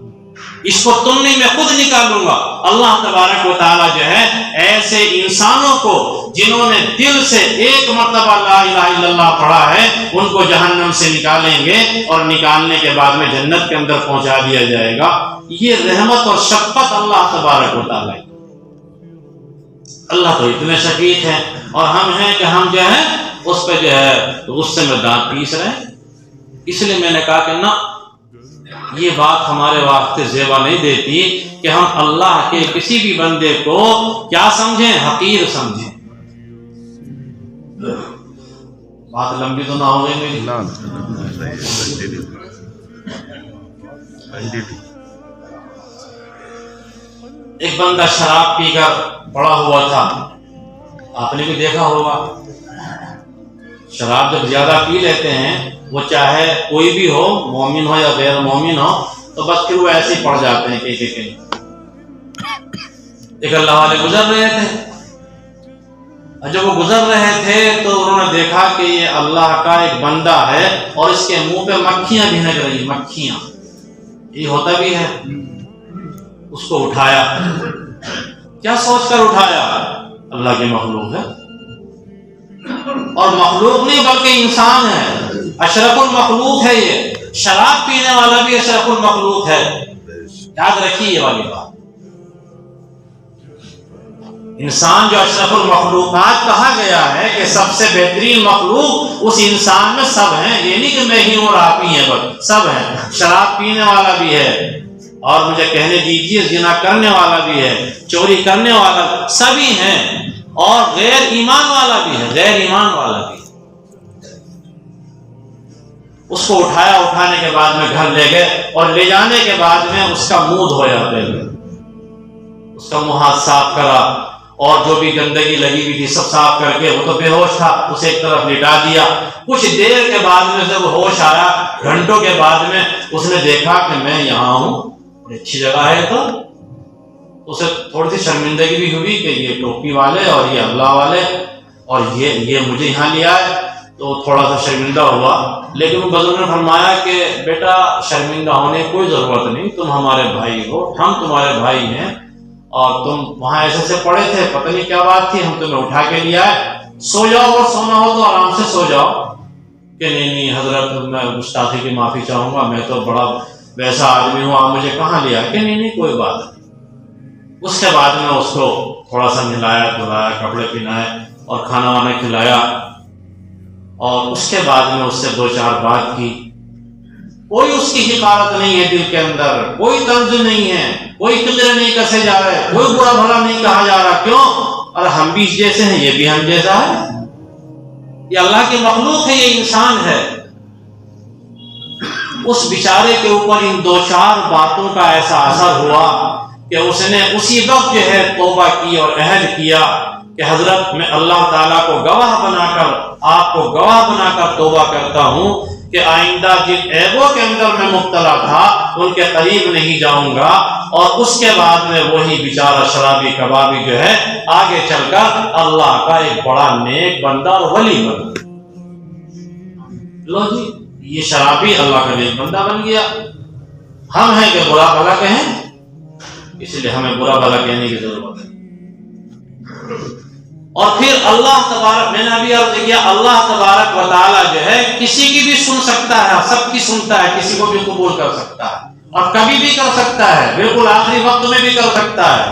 اس کو تم نہیں، میں خود نکالوں گا۔ اللہ تبارک و تعالیٰ جو ہے ایسے انسانوں کو جنہوں نے دل سے ایک مرتبہ لا الہ الا اللہ پڑھا ہے، ان کو جہنم سے نکالیں گے، اور نکالنے کے بعد میں جنت کے اندر پہنچا دیا جائے گا۔ یہ رحمت اور شفقت اللہ تبارک و تعالیٰ، اللہ تو اتنے شفیق ہیں، اور ہم ہیں کہ ہم جو ہے اس پہ جو ہے غصے میں دانت پیس رہے ہیں۔ اس لیے میں نے کہا کہ نہ، یہ بات ہمارے واسطے زیبا نہیں دیتی کہ ہم اللہ کے کسی بھی بندے کو کیا سمجھیں، حقیر سمجھیں۔ بات لمبی تو نہ ہو گئی میری؟ ایک بندہ شراب پی کر پڑا ہوا تھا، آپ نے بھی دیکھا ہوگا، شراب جب زیادہ پی لیتے ہیں وہ چاہے کوئی بھی ہو، مومن ہو یا غیر مومن ہو، تو بس پھر وہ ایسے ہی پڑ جاتے ہیں کہیں کہیں۔ ایک اللہ والے گزر رہے تھے، اور جب وہ گزر رہے تھے تو انہوں نے دیکھا کہ یہ اللہ کا ایک بندہ ہے اور اس کے منہ پہ مکھیاں بھنک رہی، مکھیاں، یہ ہوتا بھی ہے۔ اس کو اٹھایا، کیا سوچ کر اٹھایا؟ اللہ کی مخلوق ہے، اور مخلوق نہیں بلکہ انسان ہے، اشرف المخلوق ہے یہ، شراب پینے والا بھی اشرف المخلوق ہے، یاد رکھیے یہ والی بات۔ انسان جو اشرف المخلوقات کہا گیا ہے کہ سب سے بہترین مخلوق اس انسان میں سب ہیں، یہ نہیں کہ میں ہی ہوں اور آپ ہی ہیں، بس سب ہیں، شراب پینے والا بھی ہے، اور مجھے کہنے دیجیے زنا کرنے والا بھی ہے، چوری کرنے والا، سبھی ہیں، اور غیر ایمان والا بھی ہے، غیر ایمان والا بھی ہے۔ اس کو اٹھایا، اٹھانے کے بعد میں گھر لے گئے، اور لے جانے کے بعد میں اس کا منہ دھویا پہلے، اس کا منہ ہاتھ صاف کرا، اور جو بھی گندگی لگی ہوئی تھی سب صاف کر کے، وہ تو بے ہوش تھا، اسے ایک طرف لٹا دیا۔ کچھ دیر کے بعد میں جب ہوش آیا، گھنٹوں کے بعد میں اس نے دیکھا کہ میں یہاں ہوں، بڑی اچھی جگہ ہے، تو اسے تھوڑی سی شرمندگی بھی ہوئی کہ یہ ٹوپی والے اور یہ اللہ والے اور یہ مجھے یہاں لیا ہے، تو تھوڑا سا شرمندہ ہوا۔ لیکن وہ بزرگ نے فرمایا کہ بیٹا شرمندہ ہونے کی کوئی ضرورت نہیں، تم ہمارے بھائی ہو، ہم تمہارے بھائی ہیں، اور تم وہاں ایسے سے پڑے تھے، پتہ نہیں کیا بات تھی، ہم تمہیں اٹھا کے لیا ہے، سو جاؤ، اور سونا ہو تو آرام سے سو جاؤ۔ کہ نہیں حضرت میں گستاخی کی معافی چاہوں گا، میں تو بڑا ویسا آدمی ہوں، آپ مجھے کہاں لیا؟ کہ نہیں کوئی بات نہیں۔ اس کے بعد میں اس کو تھوڑا سا نہلایا دھلایا، کپڑے پہنائے اور کھانا وانا کھلایا، اور اس کے بعد میں اس سے 2-4 بات کی۔ کوئی اس کی حقارت نہیں ہے دل کے اندر، کوئی طنز نہیں ہے، کوئی فکر نہیں کسے جا رہے، کوئی برا بھلا نہیں کہا جا رہا۔ کیوں؟ اور ہم بھی جیسے ہیں، یہ بھی ہم جیسا ہے، یہ اللہ کی مخلوق ہے، یہ انسان ہے۔ اس بیچارے کے اوپر ان 2-4 باتوں کا ایسا اثر ہوا کہ اس نے اسی وقت جو ہے توبہ کی اور عہد کیا کہ حضرت میں اللہ تعالیٰ کو گواہ بنا کر، آپ کو گواہ بنا کر توبہ کرتا ہوں کہ آئندہ جن عیبوں کے اندر میں مبتلا تھا ان کے قریب نہیں جاؤں گا۔ اور اس کے بعد میں وہی بیچارہ شرابی کبابی جو ہے آگے چل کر اللہ کا ایک بڑا نیک بندہ اور ولی بنا۔ لو جی، یہ شرابی اللہ کا نیک بندہ بن گیا۔ ہم ہیں کہ برا بھلا کہیں، اس لیے ہمیں برا بھلا کہنے کی ضرورت ہے۔ اور پھر اللہ تبارک، میں نے ابھی عرض کیا، اللہ تبارک و تعالیٰ جو ہے کسی کی بھی سن سکتا ہے، سب کی سنتا ہے، کسی کو بھی قبول کر سکتا ہے، اور کبھی بھی کر سکتا ہے، بالکل آخری وقت میں بھی کر سکتا ہے،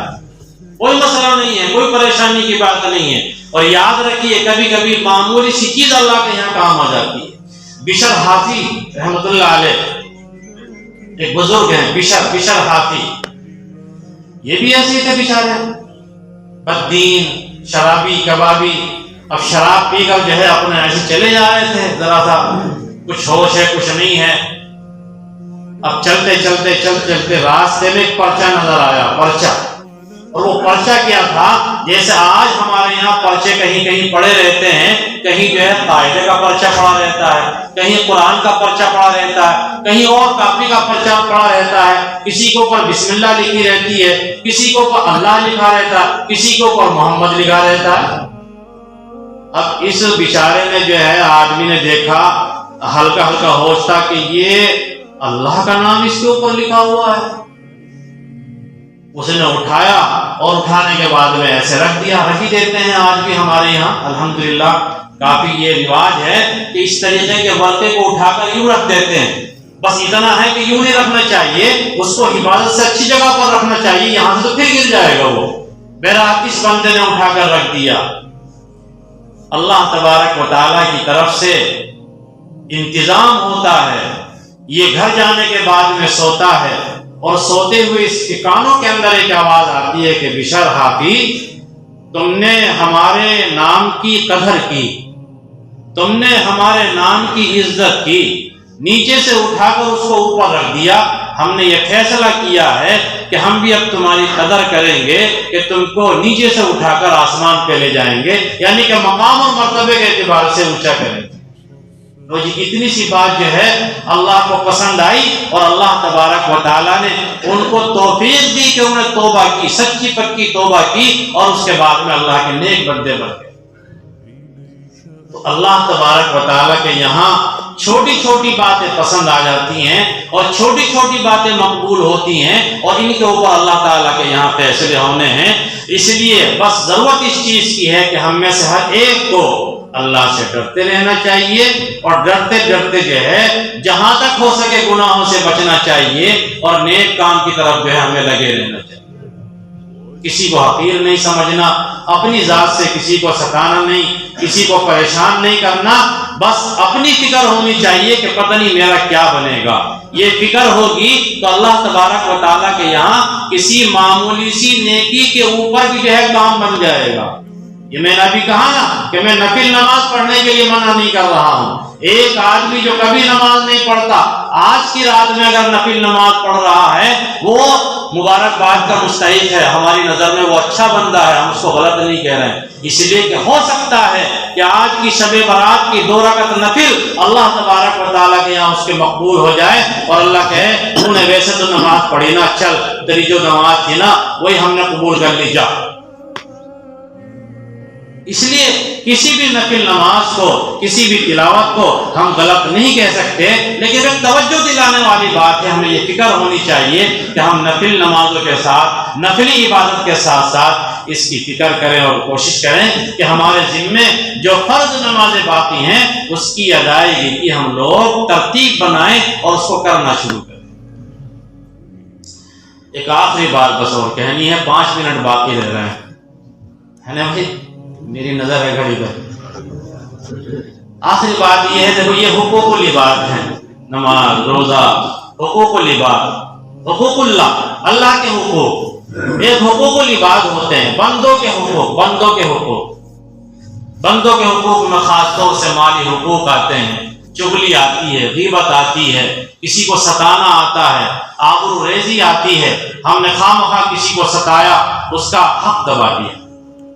کوئی مسئلہ نہیں ہے، کوئی پریشانی کی بات نہیں ہے۔ اور یاد رکھیے کبھی کبھی معمولی سی چیز اللہ کے یہاں کام آ جاتی ہے۔ بشر حافی رحمۃ اللہ علیہ ایک بزرگ ہیں، بشر حافی، یہ بھی ایسے تھے بیچارے، بددین، شرابی کبابی۔ اب شراب پی کر جو ہے اپنے ایسے چلے جا رہے تھے، ذرا سا کچھ ہوش ہے کچھ نہیں ہے۔ اب چلتے راستے میں ایک پرچہ نظر آیا، پرچہ، اور وہ پرچہ کیا تھا؟ جیسے آج ہمارے یہاں پرچے کہیں کہیں پڑے رہتے ہیں، کہیں جو ہے قاعدے کا پرچہ پڑا رہتا ہے، کہیں قرآن کا پرچہ پڑا رہتا ہے، کہیں اور کاپی کا پرچہ پڑا رہتا ہے، کسی کے اوپر بسم اللہ لکھی رہتی ہے، کسی کے اوپر اللہ لکھا رہتا ہے، کسی کے اوپر محمد لکھا رہتا ہے۔ اب اس بیچارے نے جو ہے آدمی نے دیکھا، ہلکا ہلکا ہوش تھا کہ یہ اللہ کا نام اس کے اوپر لکھا ہوا ہے۔ اس نے اٹھایا اور اٹھانے کے بعد میں ایسے رکھ دیا، رکھ ہی دیتے ہیں آج بھی ہمارے یہاں الحمدللہ، کافی یہ رواج ہے کہ اس طریقے کے ورقے کو اٹھا کر یوں رکھ دیتے ہیں۔ بس اتنا ہے کہ یوں نہیں رکھنا چاہیے، اس کو حفاظت سے اچھی جگہ پر رکھنا چاہیے، یہاں سے تو پھر گر جائے گا وہ۔ بہرحال اس بندے نے اٹھا کر رکھ دیا۔ اللہ تبارک و تعالیٰ کی طرف سے انتظام ہوتا ہے، یہ گھر جانے کے بعد میں سوتا ہے، اور سوتے ہوئے اس کے کانوں کے اندر ایک آواز آتی ہے کہ بشر حافی، تم نے ہمارے نام کی قدر کی، تم نے ہمارے نام کی عزت کی، نیچے سے اٹھا کر اس کو اوپر رکھ دیا۔ ہم نے یہ فیصلہ کیا ہے کہ ہم بھی اب تمہاری قدر کریں گے کہ تم کو نیچے سے اٹھا کر آسمان پہ لے جائیں گے، یعنی کہ مقام اور مرتبے کے اعتبار سے اونچا کریں گے۔ تو جی اتنی سی بات جو ہے اللہ کو پسند آئی، اور اللہ تبارک و تعالیٰ نے ان کو توفیق دی کہ انہوں نے توبہ کی، سچی پکی توبہ کی، اور اس کے بعد میں اللہ کے نیک بندے بن گئے۔ تو اللہ تبارک و تعالیٰ کے یہاں چھوٹی چھوٹی باتیں پسند آ جاتی ہیں، اور چھوٹی چھوٹی باتیں مقبول ہوتی ہیں، اور ان کے اوپر اللہ تعالیٰ کے یہاں فیصلے ہونے ہیں۔ اس لیے بس ضرورت اس چیز کی ہے کہ ہم میں سے ہر ایک کو اللہ سے ڈرتے رہنا چاہیے، اور ڈرتے ڈرتے جو ہے جہاں تک ہو سکے گناہوں سے بچنا چاہیے، اور نیک کام کی طرف جو ہے ہمیں لگے رہنا چاہیے۔ کسی کو حقیر نہیں سمجھنا، اپنی ذات سے کسی کو ستانا نہیں، کسی کو پریشان نہیں کرنا، بس اپنی فکر ہونی چاہیے کہ پتہ نہیں میرا کیا بنے گا۔ یہ فکر ہوگی تو اللہ تبارک و تعالیٰ کے یہاں کسی معمولی سی نیکی کے اوپر بھی جو ہے کام بن جائے گا۔ یہ میں نے ابھی کہا نا کہ میں نفل نماز پڑھنے کے لیے منع نہیں کر رہا ہوں۔ ایک آدمی جو کبھی نماز نہیں پڑھتا، آج کی رات میں اگر نفل نماز پڑھ رہا ہے، وہ مبارکباد کا مستحق ہے، ہماری نظر میں وہ اچھا بندہ ہے، ہم اس کو غلط نہیں کہہ رہے ہیں۔ اس لیے کہ ہو سکتا ہے کہ آج کی شب برات کی 2 رکعت نفل اللہ تبارک و تعالیٰ کے یہاں اس کے مقبول ہو جائے، اور اللہ کہے انہوں نے ویسے تو نماز پڑھی نا، چل تیری جو نماز تھی نا وہی ہم نے قبول کر لی، جا۔ اس لیے کسی بھی نفل نماز کو، کسی بھی تلاوت کو ہم غلط نہیں کہہ سکتے، لیکن ایک توجہ دلانے والی بات ہے، ہمیں یہ فکر ہونی چاہیے کہ ہم نفل نمازوں کے ساتھ، نفلی عبادت کے ساتھ ساتھ اس کی فکر کریں اور کوشش کریں کہ ہمارے ذمے جو فرض نمازیں باقی ہیں اس کی ادائیگی کی ہم لوگ ترتیب بنائیں اور اس کو کرنا شروع کریں۔ ایک آخری بات بس اور کہنی ہے، 5 منٹ باقی رہ رہے ہیں، ہے نا بھائی؟ میری نظر ہے گھڑی پر۔ آخری بات یہ ہے، دیکھو یہ حقوق العباد ہیں، نماز، روزہ، حقوق العباد، حقوق اللہ کے حقوق۔ ایک حقوق العباد ہوتے ہیں، بندوں کے حقوق، بندوں کے حقوق۔ بندوں کے حقوق میں خاص طور سے مالی حقوق آتے ہیں، چغلی آتی ہے، غیبت آتی ہے، کسی کو ستانا آتا ہے، آبرو ریزی آتی ہے۔ ہم نے خواہ کسی کو ستایا، اس کا حق دبا دیا،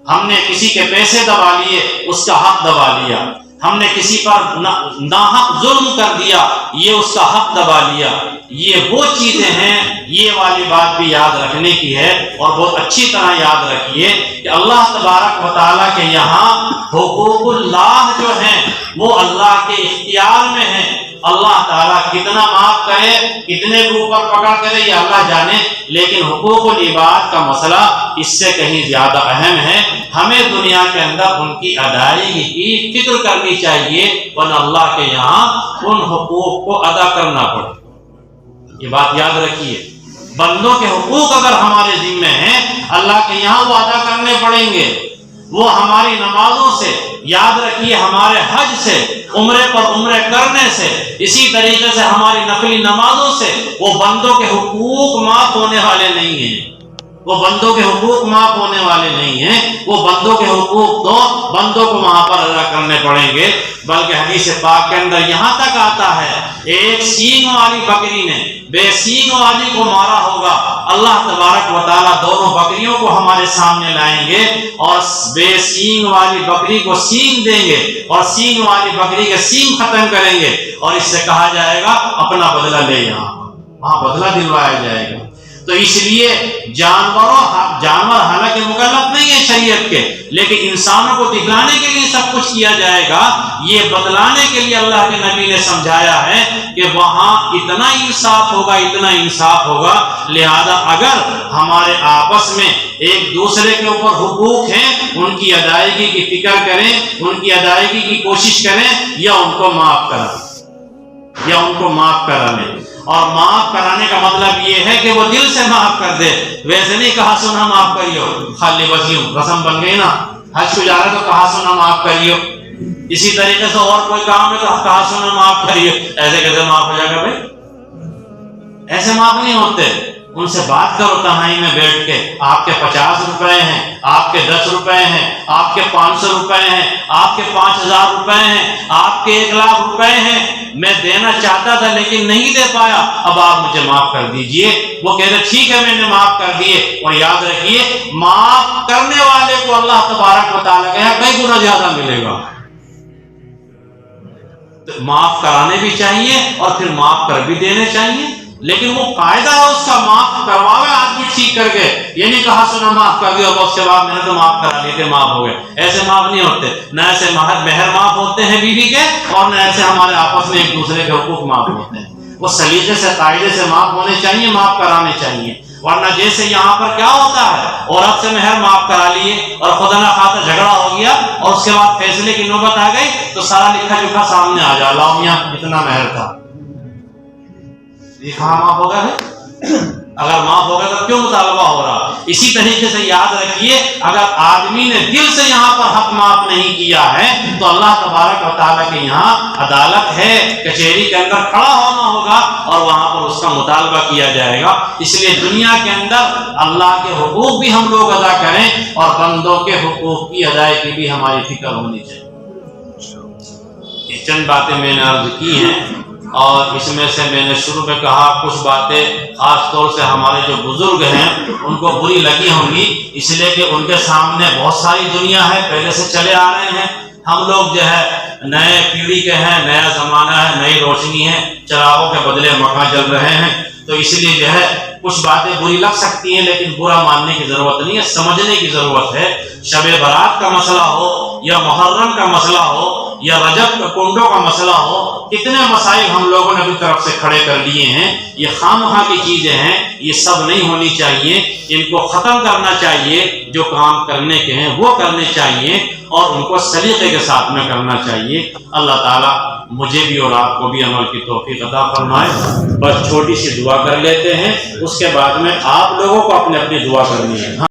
ہم نے کسی کے پیسے دبا لیے، اس کا حق دبا لیا، ہم نے کسی پر ناحق ظلم کر دیا، یہ اس کا حق دبا لیا۔ یہ وہ چیزیں ہیں، یہ والی بات بھی یاد رکھنے کی ہے، اور بہت اچھی طرح یاد رکھیے کہ اللہ تبارک و تعالیٰ کے یہاں حقوق اللہ جو ہیں وہ اللہ کے اختیار میں ہیں۔ اللہ تعالیٰ کتنا معاف کرے، کتنے کے اوپر پکڑ کرے، یہ اللہ جانے، لیکن حقوق العباد کا مسئلہ اس سے کہیں زیادہ اہم ہے۔ ہمیں دنیا کے اندر ان کی ادائیگی کی فکر کرنی چاہیے، ورنہ اللہ کے یہاں ان حقوق کو ادا کرنا پڑے۔ یہ بات یاد رکھیے، بندوں کے حقوق اگر ہمارے ذمہ ہیں، اللہ کے یہاں وہ ادا کرنے پڑیں گے۔ وہ ہماری نمازوں سے، یاد رکھیے ہمارے حج سے، عمرے پر عمرے کرنے سے، اسی طریقے سے ہماری نفلی نمازوں سے وہ بندوں کے حقوق معاف ہونے والے نہیں ہیں۔ وہ بندوں کے حقوق معاف ہونے والے نہیں ہیں، وہ بندوں کے حقوق تو بندوں کو وہاں پر ادا کرنے پڑیں گے۔ بلکہ حدیث پاک کے اندر یہاں تک آتا ہے، ایک سینگ والی بکری نے بے سینگ والی کو مارا ہوگا، اللہ تبارک و تعالیٰ دونوں بکریوں کو ہمارے سامنے لائیں گے، اور بے سینگ والی بکری کو سینگ دیں گے، اور سینگ والی بکری کے سینگ ختم کریں گے، اور اس سے کہا جائے گا اپنا بدلہ لے، یہاں وہاں بدلہ دلوایا جائے گا۔ تو اس لیے جانور حالانکہ مکلف نہیں ہے شریعت کے، لیکن انسانوں کو دکھلانے کے لیے سب کچھ کیا جائے گا۔ یہ بدلانے کے لیے اللہ کے نبی نے سمجھایا ہے کہ وہاں اتنا انصاف ہوگا، اتنا انصاف ہوگا، لہذا اگر ہمارے آپس میں ایک دوسرے کے اوپر حقوق ہیں، ان کی ادائیگی کی فکر کریں، ان کی ادائیگی کی کوشش کریں، یا ان کو معاف کرا لیں۔ اور معاف کرانے کا مطلب یہ ہے کہ وہ دل سے معاف کر دے، ویسے نہیں کہا سنا معاف کریو، خالی وسیع رسم بن گئی نا، حج کو جا رہے تو کہا سنا معاف کریو، اسی طریقے سے اور کوئی کام ہے تو کہا سنا معاف کریو، ایسے کیسے معاف ہو جائے گا بھائی؟ ایسے معاف نہیں ہوتے، ان سے بات کرو تنہائی میں بیٹھ کے. آپ کے 50 روپے ہیں, آپ کے 10 روپے ہیں, آپ کے 500 روپے ہیں, آپ کے 5000 روپے ہیں, آپ کے 1 لاکھ روپے ہیں. میں دینا چاہتا تھا لیکن نہیں دے پایا, اب آپ مجھے معاف کر دیجئے. وہ کہتے ٹھیک ہے میں نے معاف کر دیے. اور یاد رکھیے معاف کرنے والے کو اللہ تبارک و تعالیٰ کا کئی گنا زیادہ ملے گا. معاف کرانے بھی چاہیے اور پھر معاف کر بھی دینے چاہیے, لیکن وہ قاعدہ ہے اس کا معاف کرواوے آدمی ٹھیک کر کے. یہ نہیں کہا سنا معاف کر دیا اور اس کے بعد میں نے تو معاف کرا لیے تھے معاف ہو گئے. ایسے معاف نہیں ہوتے. نہ ایسے مہر معاف ہوتے ہیں بیوی کے, اور نہ ایسے ہمارے آپس میں ایک دوسرے کے حقوق معاف ہوتے ہیں. وہ سلیقے سے قاعدے سے معاف ہونے چاہیے, معاف کرانے چاہیے. ورنہ جیسے یہاں پر کیا ہوتا ہے, عورت سے مہر معاف کرا لیے اور خدا نخواستہ جھگڑا ہو گیا اور اس کے بعد فیصلے کی نوبت آ گئی تو سارا لکھا جھکا سامنے آ جا, لاؤ میاں اتنا مہر تھا. یہ کہاں معاف ہوگا ہے؟ اگر معاف ہوگا تو کیوں مطالبہ ہو رہا؟ اسی طریقے سے یاد رکھیے اگر آدمی نے دل سے یہاں پر حق معاف نہیں کیا ہے تو اللہ تبارک و تعالیٰ کے یہاں عدالت ہے, کچہری کے اندر کھڑا ہونا ہوگا اور وہاں پر اس کا مطالبہ کیا جائے گا. اس لیے دنیا کے اندر اللہ کے حقوق بھی ہم لوگ ادا کریں اور بندوں کے حقوق کی ادائیگی بھی ہماری فکر ہونی چاہیے. یہ چند باتیں میں نے عرض کی ہیں اور اس میں سے میں نے شروع میں کہا کچھ باتیں خاص طور سے ہمارے جو بزرگ ہیں ان کو بری لگی ہوں گی, اس لیے کہ ان کے سامنے بہت ساری دنیا ہے, پہلے سے چلے آ رہے ہیں. ہم لوگ جو ہے نئے پیڑھی کے ہیں, نیا زمانہ ہے, نئی روشنی ہے, چراغوں کے بدلے مکان جل رہے ہیں, تو اس لیے جو ہے کچھ باتیں بری لگ سکتی ہیں لیکن برا ماننے کی ضرورت نہیں ہے, سمجھنے کی ضرورت ہے. شب برات کا مسئلہ ہو یا محرم کا مسئلہ ہو یا رجب کنڈوں کا مسئلہ ہو, کتنے مسائل ہم لوگوں نے اپنی طرف سے کھڑے کر لیے ہیں. یہ خام خواہ کی چیزیں ہیں, یہ سب نہیں ہونی چاہیے. ان کو ختم کرنا چاہیے, جو کام کرنے کے ہیں وہ کرنے چاہیے اور ان کو سلیقے کے ساتھ میں کرنا چاہیے. اللہ تعالیٰ مجھے بھی اور آپ کو بھی عمل کی توفیق عطا فرمائے. بس چھوٹی سی دعا کر لیتے ہیں, اس کے بعد میں آپ لوگوں کو اپنی اپنی دعا کرنی ہے.